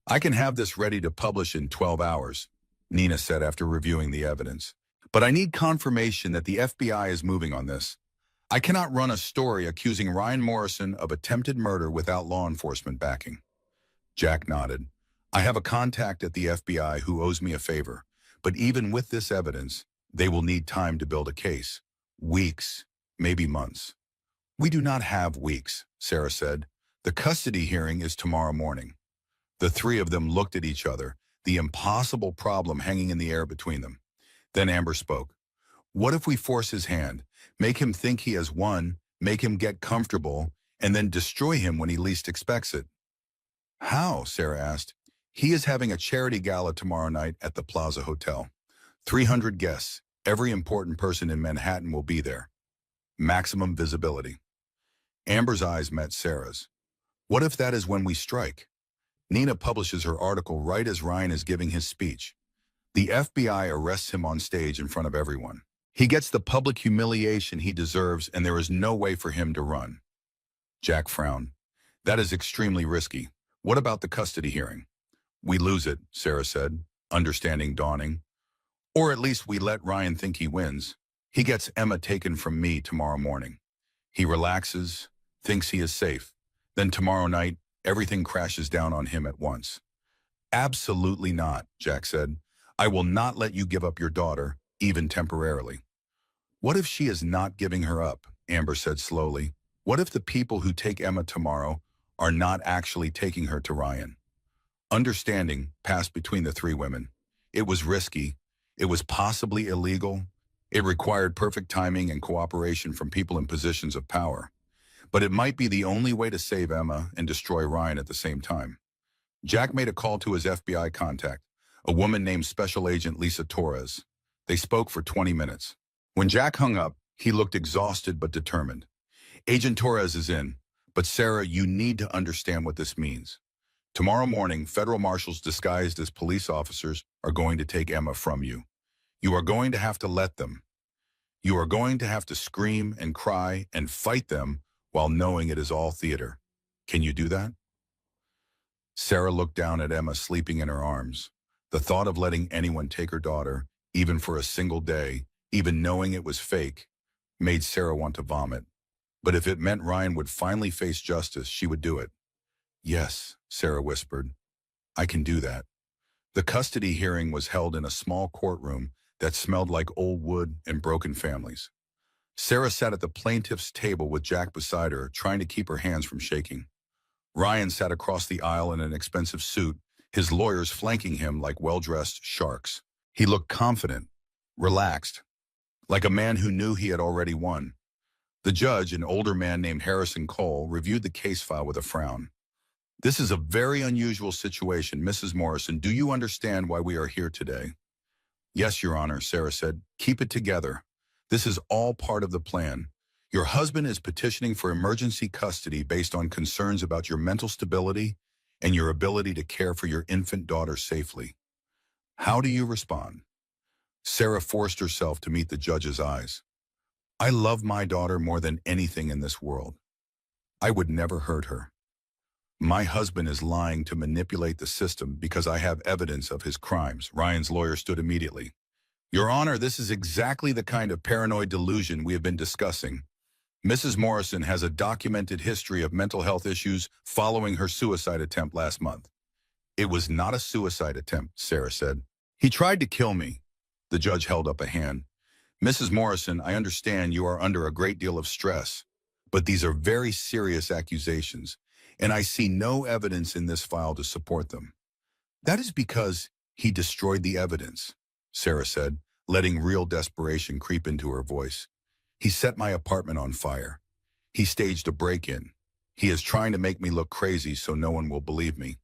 "I can have this ready to publish in 12 hours, Nina said after reviewing the evidence. "But I need confirmation that the FBI is moving on this. I cannot run a story accusing Ryan Morrison of attempted murder without law enforcement backing." Jack nodded. "I have a contact at the FBI who owes me a favor, but even with this evidence, they will need time to build a case. Weeks, maybe months. We do not have weeks, Sarah said. The custody hearing is tomorrow morning. The three of them looked at each other, the impossible problem hanging in the air between them. Then Amber spoke. What if we force his hand, make him think he has won, make him get comfortable, and then destroy him when he least expects it? How? Sarah asked. He is having a charity gala tomorrow night at the Plaza Hotel. 300 guests. Every important person in Manhattan will be there. Maximum visibility. Amber's eyes met Sarah's. What if that is when we strike? Nina publishes her article right as Ryan is giving his speech. The FBI arrests him on stage in front of everyone. He gets the public humiliation he deserves, and there is no way for him to run. Jack frowned. That is extremely risky. What about the custody hearing? We lose it, Sarah said, understanding dawning. Or at least we let Ryan think he wins. He gets Emma taken from me tomorrow morning. He relaxes, thinks he is safe. Then tomorrow night, everything crashes down on him at once. Absolutely not, Jack said. I will not let you give up your daughter, even temporarily. What if she is not giving her up? Amber said slowly. What if the people who take Emma tomorrow are not actually taking her to Ryan? Understanding passed between the three women. It was risky. It was possibly illegal. It required perfect timing and cooperation from people in positions of power. But it might be the only way to save Emma and destroy Ryan at the same time. Jack made a call to his FBI contact, a woman named Special Agent Lisa Torres. They spoke for 20 minutes. When Jack hung up, he looked exhausted but determined. Agent Torres is in, but Sarah, you need to understand what this means. Tomorrow morning, federal marshals disguised as police officers are going to take Emma from you. You are going to have to let them. You are going to have to scream and cry and fight them while knowing it is all theater. Can you do that? Sarah looked down at Emma sleeping in her arms. The thought of letting anyone take her daughter, even for a single day, even knowing it was fake, made Sarah want to vomit. But if it meant Ryan would finally face justice, she would do it. Yes, Sarah whispered. I can do that. The custody hearing was held in a small courtroom that smelled like old wood and broken families. Sarah sat at the plaintiff's table with Jack beside her, trying to keep her hands from shaking. Ryan sat across the aisle in an expensive suit, his lawyers flanking him like well-dressed sharks. He looked confident, relaxed, like a man who knew he had already won. The judge, an older man named Harrison Cole, reviewed the case file with a frown. This is a very unusual situation, Mrs. Morrison. Do you understand why we are here today? Yes, Your Honor, Sarah said. Keep it together. This is all part of the plan. Your husband is petitioning for emergency custody based on concerns about your mental stability and your ability to care for your infant daughter safely. How do you respond? Sarah forced herself to meet the judge's eyes. I love my daughter more than anything in this world. I would never hurt her. My husband is lying to manipulate the system because I have evidence of his crimes. Ryan's lawyer stood immediately. Your Honor, this is exactly the kind of paranoid delusion we have been discussing. Mrs. Morrison has a documented history of mental health issues following her suicide attempt last month. It was not a suicide attempt, Sarah said. He tried to kill me. The judge held up a hand. Mrs. Morrison, I understand you are under a great deal of stress, but these are very serious accusations, and I see no evidence in this file to support them. That is because he destroyed the evidence, Sarah said, letting real desperation creep into her voice. He set my apartment on fire. He staged a break-in. He is trying to make me look crazy so no one will believe me.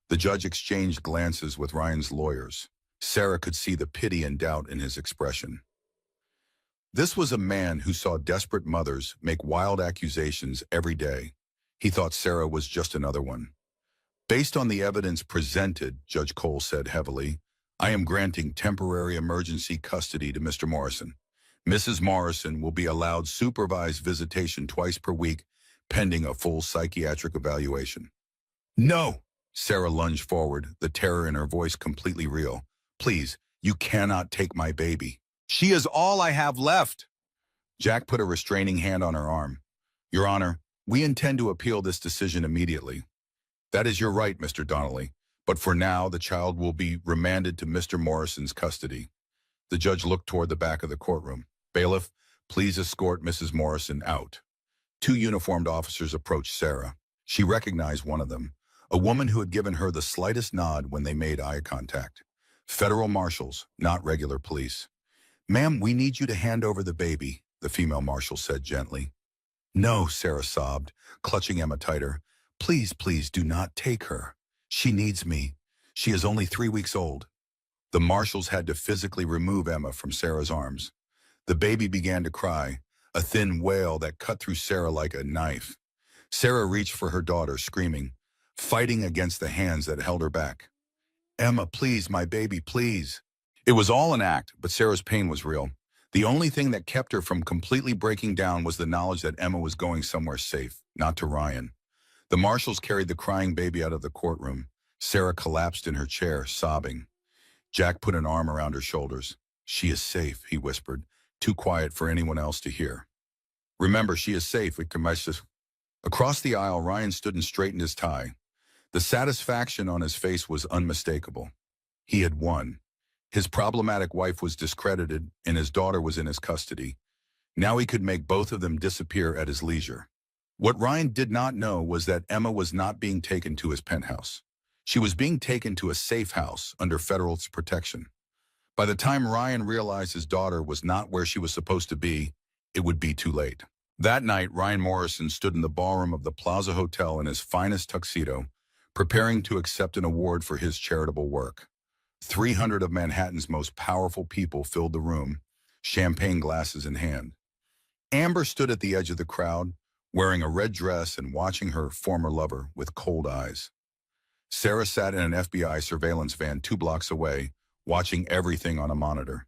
The judge exchanged glances with Ryan's lawyers. Sarah could see the pity and doubt in his expression. This was a man who saw desperate mothers make wild accusations every day. He thought Sarah was just another one. Based on the evidence presented, Judge Cole said heavily, I am granting temporary emergency custody to Mr. Morrison. Mrs. Morrison will be allowed supervised visitation twice per week, pending a full psychiatric evaluation. No! Sarah lunged forward, the terror in her voice completely real. Please, you cannot take my baby. She is all I have left. Jack put a restraining hand on her arm. Your Honor, we intend to appeal this decision immediately. That is your right, Mr. Donnelly, but for now, the child will be remanded to Mr. Morrison's custody. The judge looked toward the back of the courtroom. Bailiff, Please escort Mrs. Morrison out. Two uniformed officers approached Sarah. She recognized one of them, a woman who had given her the slightest nod when they made eye contact. Federal marshals, not regular police. Ma'am, we need you to hand over the baby, the female marshal said gently. No, Sarah sobbed, clutching Emma tighter. Please, please do not take her. She needs me. She is only 3 weeks old. The marshals had to physically remove Emma from Sarah's arms. The baby began to cry, a thin wail that cut through Sarah like a knife. Sarah reached for her daughter, screaming, fighting against the hands that held her back. Emma, please, my baby, please. It was all an act, but Sarah's pain was real. The only thing that kept her from completely breaking down was the knowledge that Emma was going somewhere safe, not to Ryan. The marshals carried the crying baby out of the courtroom. Sarah collapsed in her chair, sobbing. Jack put an arm around her shoulders. She is safe, he whispered, too quiet for anyone else to hear. Remember, she is safe, we can. Across the aisle, Ryan stood and straightened his tie. The satisfaction on his face was unmistakable. He had won. His problematic wife was discredited, and his daughter was in his custody. Now he could make both of them disappear at his leisure. What Ryan did not know was that Emma was not being taken to his penthouse. She was being taken to a safe house under federal protection. By the time Ryan realized his daughter was not where she was supposed to be, it would be too late. That night, Ryan Morrison stood in the ballroom of the Plaza Hotel in his finest tuxedo, preparing to accept an award for his charitable work. 300 of Manhattan's most powerful people filled the room, champagne glasses in hand. Amber stood at the edge of the crowd, wearing a red dress and watching her former lover with cold eyes. Sarah sat in an FBI surveillance van 2 blocks away, watching everything on a monitor.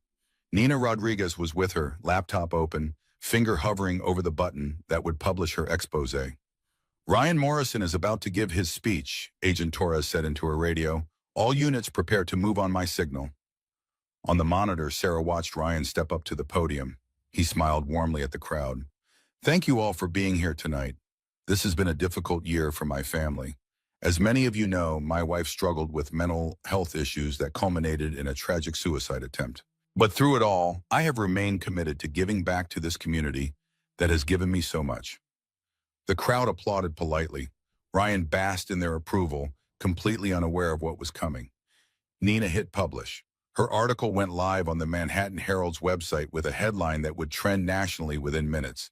Nina Rodriguez was with her, laptop open, finger hovering over the button that would publish her expose. Ryan Morrison is about to give his speech, Agent Torres said into her radio. All units prepare to move on my signal. On the monitor, Sarah watched Ryan step up to the podium. He smiled warmly at the crowd. Thank you all for being here tonight. This has been a difficult year for my family. As many of you know, my wife struggled with mental health issues that culminated in a tragic suicide attempt. But through it all, I have remained committed to giving back to this community that has given me so much. The crowd applauded politely. Ryan basked in their approval, completely unaware of what was coming. Nina hit publish. Her article went live on the Manhattan Herald's website with a headline that would trend nationally within minutes.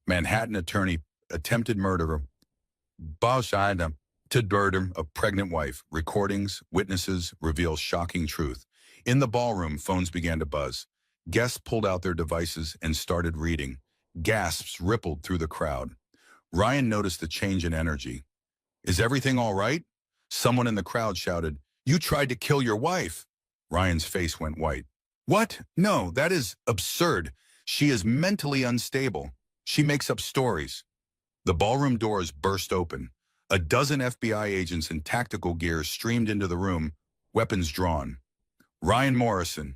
Manhattan attorney attempted murderer, to murder of pregnant wife. Recordings, witnesses reveal shocking truth. In the ballroom, phones began to buzz. Guests pulled out their devices and started reading. Gasps rippled through the crowd. Ryan noticed the change in energy. Is everything all right? Someone in the crowd shouted, You tried to kill your wife. Ryan's face went white. What? No, that is absurd. She is mentally unstable. She makes up stories. The ballroom doors burst open. A dozen FBI agents in tactical gear streamed into the room, weapons drawn. Ryan Morrison,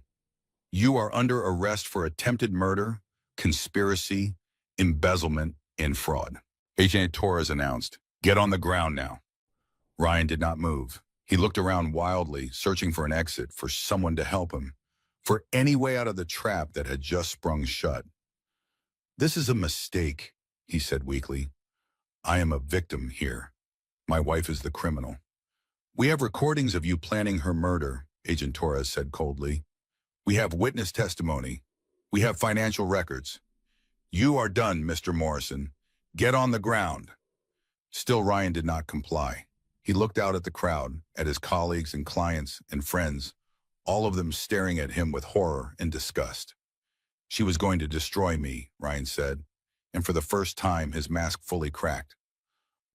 you are under arrest for attempted murder, conspiracy, embezzlement, and fraud. Agent Torres announced, Get on the ground now. Ryan did not move. He looked around wildly, searching for an exit, for someone to help him, for any way out of the trap that had just sprung shut. This is a mistake, he said weakly. I am a victim here. My wife is the criminal. We have recordings of you planning her murder, Agent Torres said coldly. We have witness testimony. We have financial records. You are done, Mr. Morrison. Get on the ground. Still, Ryan did not comply. He looked out at the crowd, at his colleagues and clients and friends, all of them staring at him with horror and disgust. She was going to destroy me, Ryan said, and for the first time his mask fully cracked.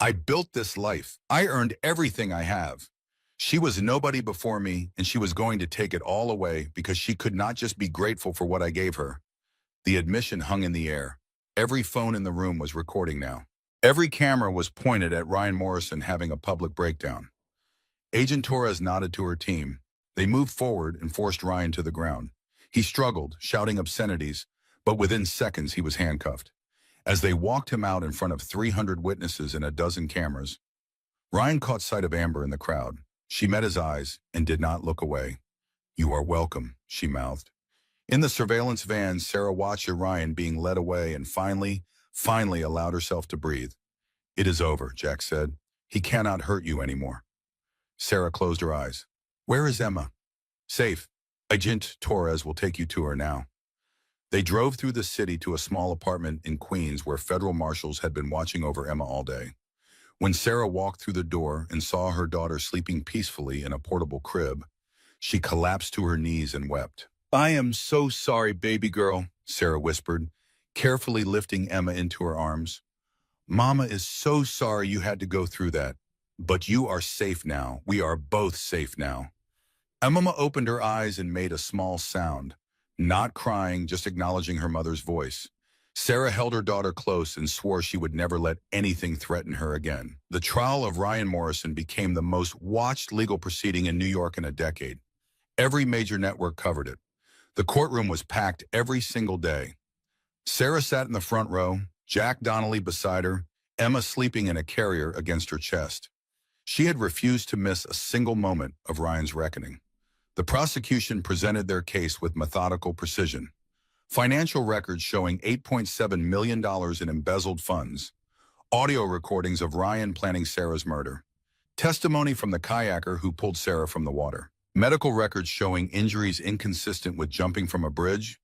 I built this life. I earned everything I have. She was nobody before me, and she was going to take it all away because she could not just be grateful for what I gave her. The admission hung in the air. Every phone in the room was recording now. Every camera was pointed at Ryan Morrison having a public breakdown. Agent Torres nodded to her team. They moved forward and forced Ryan to the ground. He struggled, shouting obscenities, but within seconds he was handcuffed. As they walked him out in front of 300 witnesses and a dozen cameras, Ryan caught sight of Amber in the crowd. She met his eyes and did not look away. You are welcome, she mouthed. In the surveillance van, Sarah watched Ryan being led away and finally allowed herself to breathe. "It is over," Jack said. "He cannot hurt you anymore." Sarah closed her eyes. "Where is Emma?" "Safe. Agent Torres will take you to her now." They drove through the city to a small apartment in Queens where federal marshals had been watching over Emma all day. When Sarah walked through the door and saw her daughter sleeping peacefully in a portable crib, she collapsed to her knees and wept. "I am so sorry, baby girl," Sarah whispered, carefully lifting Emma into her arms. "Mama is so sorry you had to go through that. But you are safe now. We are both safe now." Emma opened her eyes and made a small sound, not crying, just acknowledging her mother's voice. Sarah held her daughter close and swore she would never let anything threaten her again. The trial of Ryan Morrison became the most watched legal proceeding in New York in a decade. Every major network covered it. The courtroom was packed every single day. Sarah sat in the front row, Jack Donnelly beside her, Emma sleeping in a carrier against her chest. She had refused to miss a single moment of Ryan's reckoning. The prosecution presented their case with methodical precision. Financial records showing $8.7 million in embezzled funds, audio recordings of Ryan planning Sarah's murder, testimony from the kayaker who pulled Sarah from the water, medical records showing injuries inconsistent with jumping from a bridge,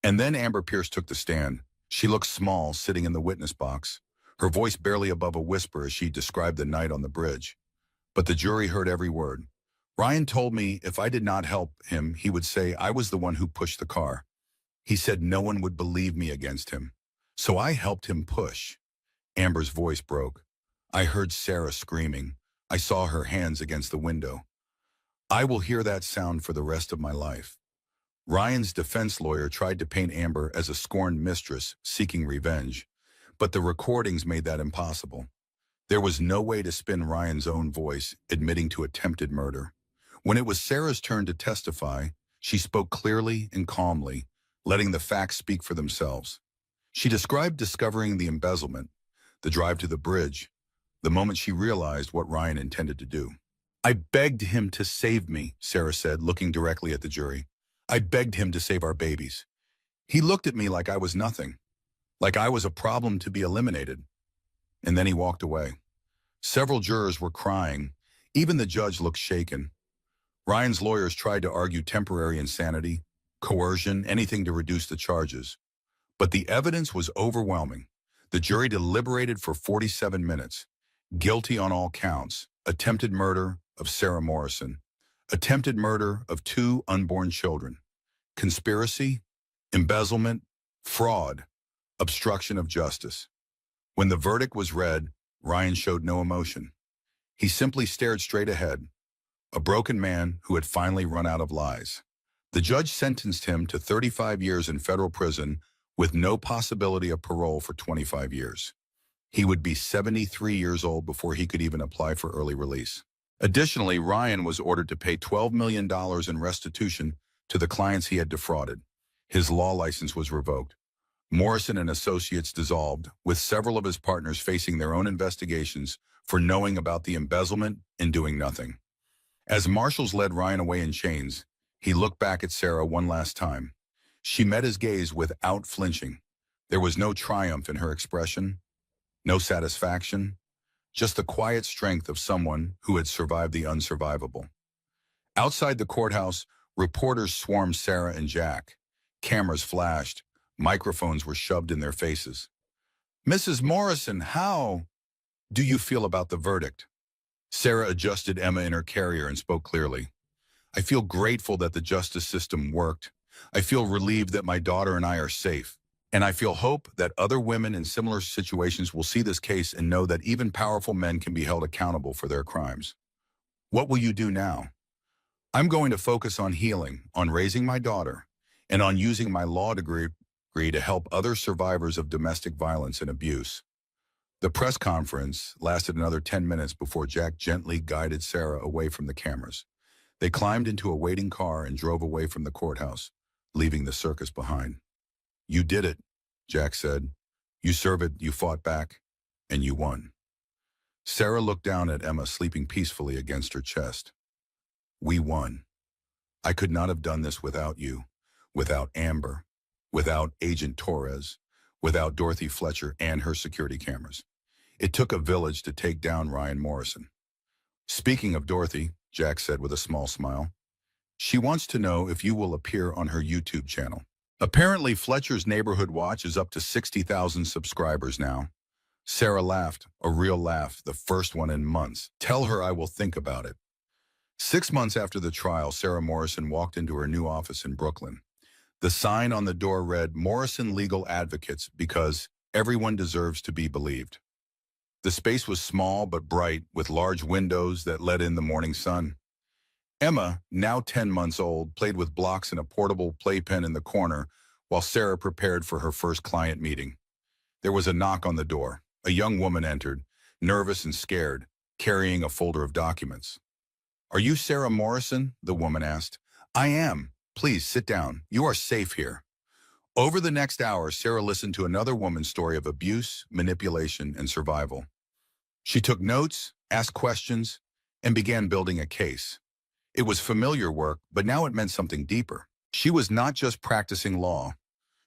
and then Amber Pierce took the stand. She looked small, sitting in the witness box, her voice barely above a whisper as she described the night on the bridge. But the jury heard every word. "Ryan told me if I did not help him, he would say I was the one who pushed the car. He said no one would believe me against him. So I helped him push." Amber's voice broke. I heard Sarah screaming. I saw her hands against the window. I will hear that sound for the rest of my life. Ryan's defense lawyer tried to paint Amber as a scorned mistress seeking revenge, but the recordings made that impossible. There was no way to spin Ryan's own voice admitting to attempted murder. When it was Sarah's turn to testify, she spoke clearly and calmly, letting the facts speak for themselves. She described discovering the embezzlement, the drive to the bridge, the moment she realized what Ryan intended to do. "I begged him to save me," Sarah said, looking directly at the jury. "I begged him to save our babies. He looked at me like I was nothing, like I was a problem to be eliminated. And then he walked away." Several jurors were crying. Even the judge looked shaken. Ryan's lawyers tried to argue temporary insanity, coercion, anything to reduce the charges. But the evidence was overwhelming. The jury deliberated for 47 minutes. Guilty on all counts. Attempted murder of Sarah Morrison. Attempted murder of 2 unborn children. Conspiracy, embezzlement, fraud, obstruction of justice. When the verdict was read, Ryan showed no emotion. He simply stared straight ahead, a broken man who had finally run out of lies. The judge sentenced him to 35 years in federal prison with no possibility of parole for 25 years. He would be 73 years old before he could even apply for early release. Additionally, Ryan was ordered to pay $12 million in restitution to the clients he had defrauded. His law license was revoked. Morrison and Associates dissolved, with several of his partners facing their own investigations for knowing about the embezzlement and doing nothing. As marshals led Ryan away in chains, he looked back at Sarah one last time. She met his gaze without flinching. There was no triumph in her expression, no satisfaction, just the quiet strength of someone who had survived the unsurvivable. Outside the courthouse, reporters swarmed Sarah and Jack. Cameras flashed. Microphones were shoved in their faces. "Mrs. Morrison, how do you feel about the verdict?" Sarah adjusted Emma in her carrier and spoke clearly. "I feel grateful that the justice system worked. I feel relieved that my daughter and I are safe. And I feel hope that other women in similar situations will see this case and know that even powerful men can be held accountable for their crimes." "What will you do now?" "I'm going to focus on healing, on raising my daughter, and on using my law degree to help other survivors of domestic violence and abuse." The press conference lasted another 10 minutes before Jack gently guided Sarah away from the cameras. They climbed into a waiting car and drove away from the courthouse, leaving the circus behind. "You did it," Jack said. "You served, you fought back, and you won." Sarah looked down at Emma sleeping peacefully against her chest. "We won. I could not have done this without you. without Amber, without Agent Torres, without Dorothy Fletcher and her security cameras. It took a village to take down Ryan Morrison. Speaking of Dorothy, Jack said with a small smile, she wants to know if you will appear on her YouTube channel. Apparently, Fletcher's Neighborhood Watch is up to 60,000 subscribers now. Sarah laughed, a real laugh, the first one in months. Tell her I will think about it. 6 months after the trial, Sarah Morrison walked into her new office in Brooklyn. The sign on the door read, Morrison Legal Advocates, because everyone deserves to be believed. The space was small but bright, with large windows that let in the morning sun. Emma, now 10 months old, played with blocks and a portable playpen in the corner while Sarah prepared for her first client meeting. There was a knock on the door. A young woman entered, nervous and scared, carrying a folder of documents. Are you Sarah Morrison? The woman asked. I am. Please sit down. You are safe here. Over the next hour, Sarah listened to another woman's story of abuse, manipulation, and survival. She took notes, asked questions, and began building a case. It was familiar work, but now it meant something deeper. She was not just practicing law.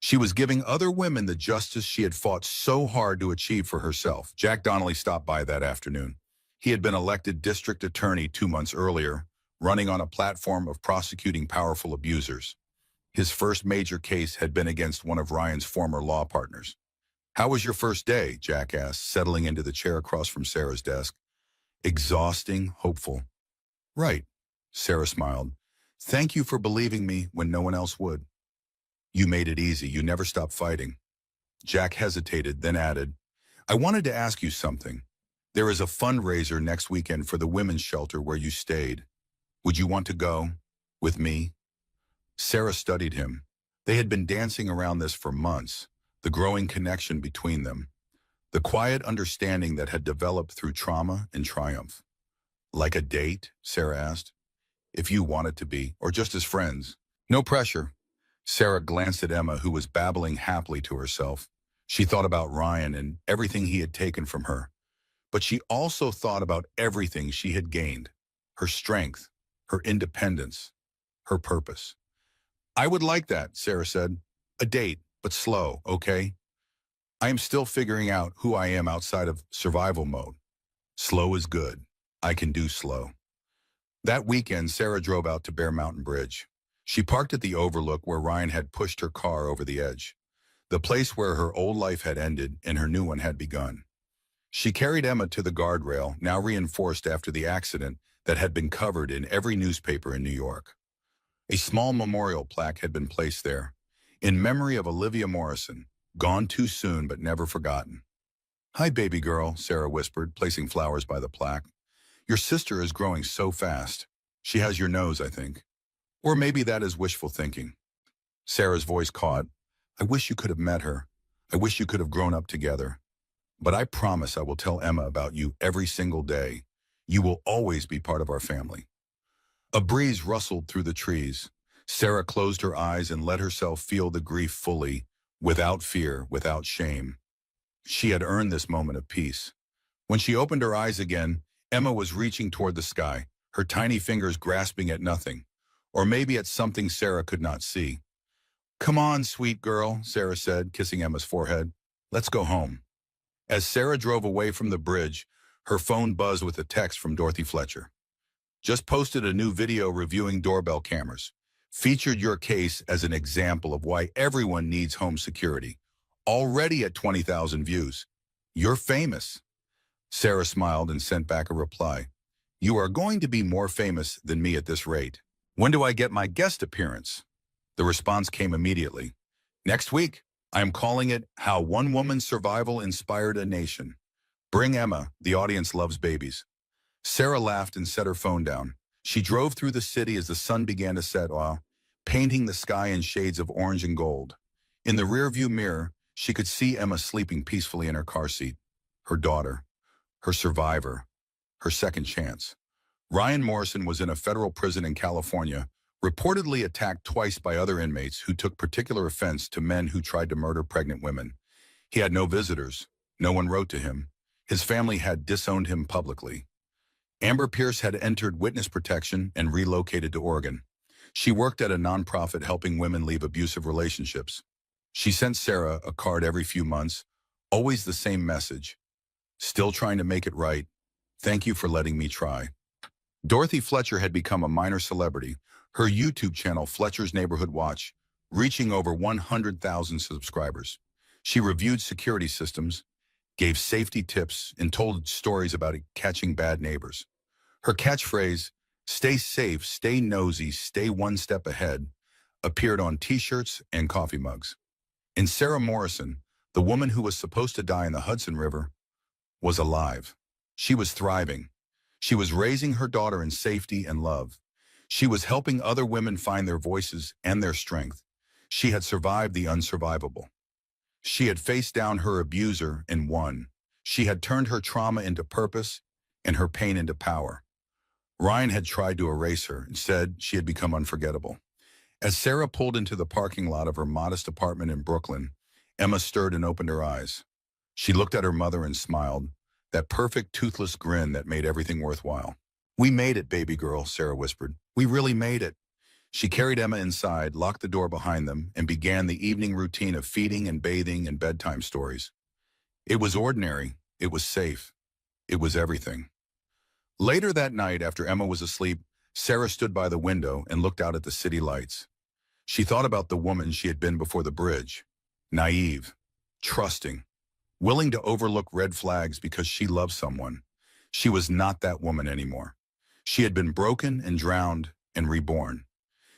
She was giving other women the justice she had fought so hard to achieve for herself. Jack Donnelly stopped by that afternoon. He had been elected district attorney 2 months earlier, running on a platform of prosecuting powerful abusers. His first major case had been against one of Ryan's former law partners. How was your first day? Jack asked, settling into the chair across from Sarah's desk. Exhausting, hopeful. Right, Sarah smiled. Thank you for believing me when no one else would. You made it easy. You never stopped fighting. Jack hesitated, then added, I wanted to ask you something. There is a fundraiser next weekend for the women's shelter where you stayed. Would you want to go? With me? Sarah studied him. They had been dancing around this for months, the growing connection between them, the quiet understanding that had developed through trauma and triumph. Like a date? Sarah asked. If you wanted to be, or just as friends. No pressure. Sarah glanced at Emma, who was babbling happily to herself. She thought about Ryan and everything he had taken from her. But she also thought about everything she had gained, her strength, her independence, her purpose. I would like that, Sarah said. A date, but slow, okay? I am still figuring out who I am outside of survival mode. Slow is good. I can do slow. That weekend, Sarah drove out to Bear Mountain Bridge. She parked at the overlook where Ryan had pushed her car over the edge, the place where her old life had ended and her new one had begun. She carried Emma to the guardrail, now reinforced after the accident that had been covered in every newspaper in New York. A small memorial plaque had been placed there, in memory of Olivia Morrison, gone too soon but never forgotten. Hi, baby girl, Sarah whispered, placing flowers by the plaque. Your sister is growing so fast. She has your nose, I think. Or maybe that is wishful thinking. Sarah's voice caught. I wish you could have met her. I wish you could have grown up together. But I promise I will tell Emma about you every single day. You will always be part of our family. A breeze rustled through the trees. Sarah closed her eyes and let herself feel the grief fully, without fear, without shame. She had earned this moment of peace. When she opened her eyes again, Emma was reaching toward the sky, her tiny fingers grasping at nothing, or maybe at something Sarah could not see. Come on, sweet girl, Sarah said, kissing Emma's forehead. Let's go home. As Sarah drove away from the bridge, her phone buzzed with a text from Dorothy Fletcher. Just posted a new video reviewing doorbell cameras. Featured your case as an example of why everyone needs home security. Already at 20,000 views. You're famous. Sarah smiled and sent back a reply. You are going to be more famous than me at this rate. When do I get my guest appearance? The response came immediately. Next week. I am calling it How One Woman's Survival Inspired a Nation. Bring Emma. The audience loves babies. Sarah laughed and set her phone down. She drove through the city as the sun began to set, painting the sky in shades of orange and gold. In the rearview mirror, she could see Emma sleeping peacefully in her car seat. Her daughter. Her survivor. Her second chance. Ryan Morrison was in a federal prison in California, reportedly attacked twice by other inmates who took particular offense to men who tried to murder pregnant women. He had no visitors. No one wrote to him. His family had disowned him publicly. Amber Pierce had entered witness protection and relocated to Oregon. She worked at a nonprofit helping women leave abusive relationships. She sent Sarah a card every few months, always the same message. Still trying to make it right. Thank you for letting me try. Dorothy Fletcher had become a minor celebrity, her YouTube channel Fletcher's Neighborhood Watch, reaching over 100,000 subscribers. She reviewed security systems, gave safety tips, and told stories about catching bad neighbors. Her catchphrase, "Stay safe, stay nosy, stay one step ahead," appeared on t-shirts and coffee mugs. And Sarah Morrison, the woman who was supposed to die in the Hudson River, was alive. She was thriving. She was raising her daughter in safety and love. She was helping other women find their voices and their strength. She had survived the unsurvivable. She had faced down her abuser and won. She had turned her trauma into purpose and her pain into power. Ryan had tried to erase her and said she had become unforgettable. As Sarah pulled into the parking lot of her modest apartment in Brooklyn, Emma stirred and opened her eyes. She looked at her mother and smiled, that perfect toothless grin that made everything worthwhile. "We made it, baby girl," Sarah whispered. "We really made it." She carried Emma inside, locked the door behind them, and began the evening routine of feeding and bathing and bedtime stories. It was ordinary. It was safe. It was everything. Later that night, after Emma was asleep, Sarah stood by the window and looked out at the city lights. She thought about the woman she had been before the bridge. Naive, trusting, willing to overlook red flags because she loved someone. She was not that woman anymore. She had been broken and drowned and reborn.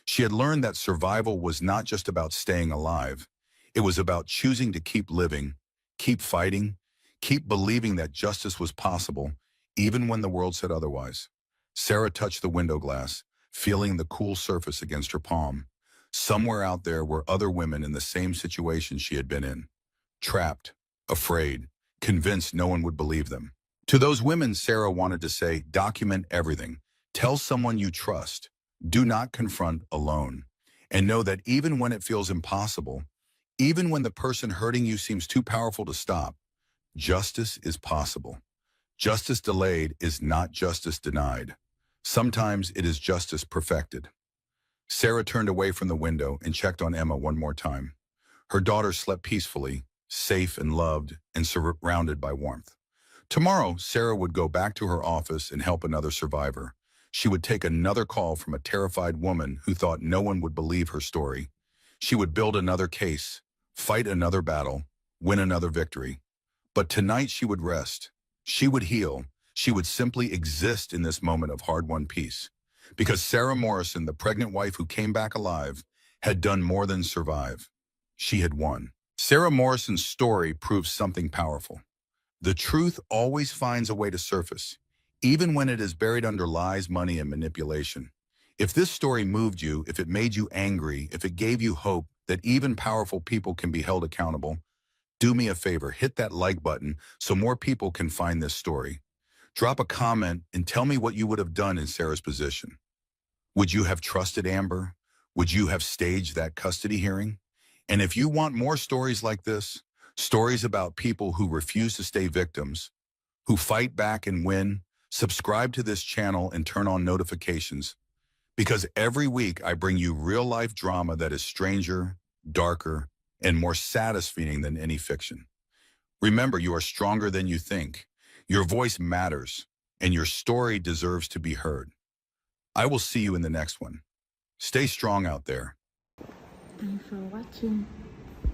She had learned that survival was not just about staying alive. It was about choosing to keep living, keep fighting, keep believing that justice was possible, even when the world said otherwise. Sarah touched the window glass, feeling the cool surface against her palm. Somewhere out there were other women in the same situation she had been in. Trapped, afraid, convinced no one would believe them. To those women, Sarah wanted to say, document everything. Tell someone you trust. Do not confront alone. And know that even when it feels impossible, even when the person hurting you seems too powerful to stop, justice is possible. Justice delayed is not justice denied. Sometimes it is justice perfected. Sarah turned away from the window and checked on Emma one more time. Her daughter slept peacefully, safe and loved, and surrounded by warmth. Tomorrow, Sarah would go back to her office and help another survivor. She would take another call from a terrified woman who thought no one would believe her story. She would build another case, fight another battle, win another victory. But tonight she would rest. She would heal. She would simply exist in this moment of hard-won peace. Because Sarah Morrison, the pregnant wife who came back alive, had done more than survive. She had won. Sarah Morrison's story proves something powerful. The truth always finds a way to surface, even when it is buried under lies, money, and manipulation. If this story moved you, if it made you angry, if it gave you hope that even powerful people can be held accountable, do me a favor, hit that like button so more people can find this story. Drop a comment and tell me what you would have done in Sarah's position. Would you have trusted Amber? Would you have staged that custody hearing? And if you want more stories like this, stories about people who refuse to stay victims, who fight back and win, subscribe to this channel and turn on notifications. Because every week I bring you real-life drama that is stranger, darker, and more satisfying than any fiction. Remember, you are stronger than you think. Your voice matters, and your story deserves to be heard. I will see you in the next one. Stay strong out there. Thanks for watching.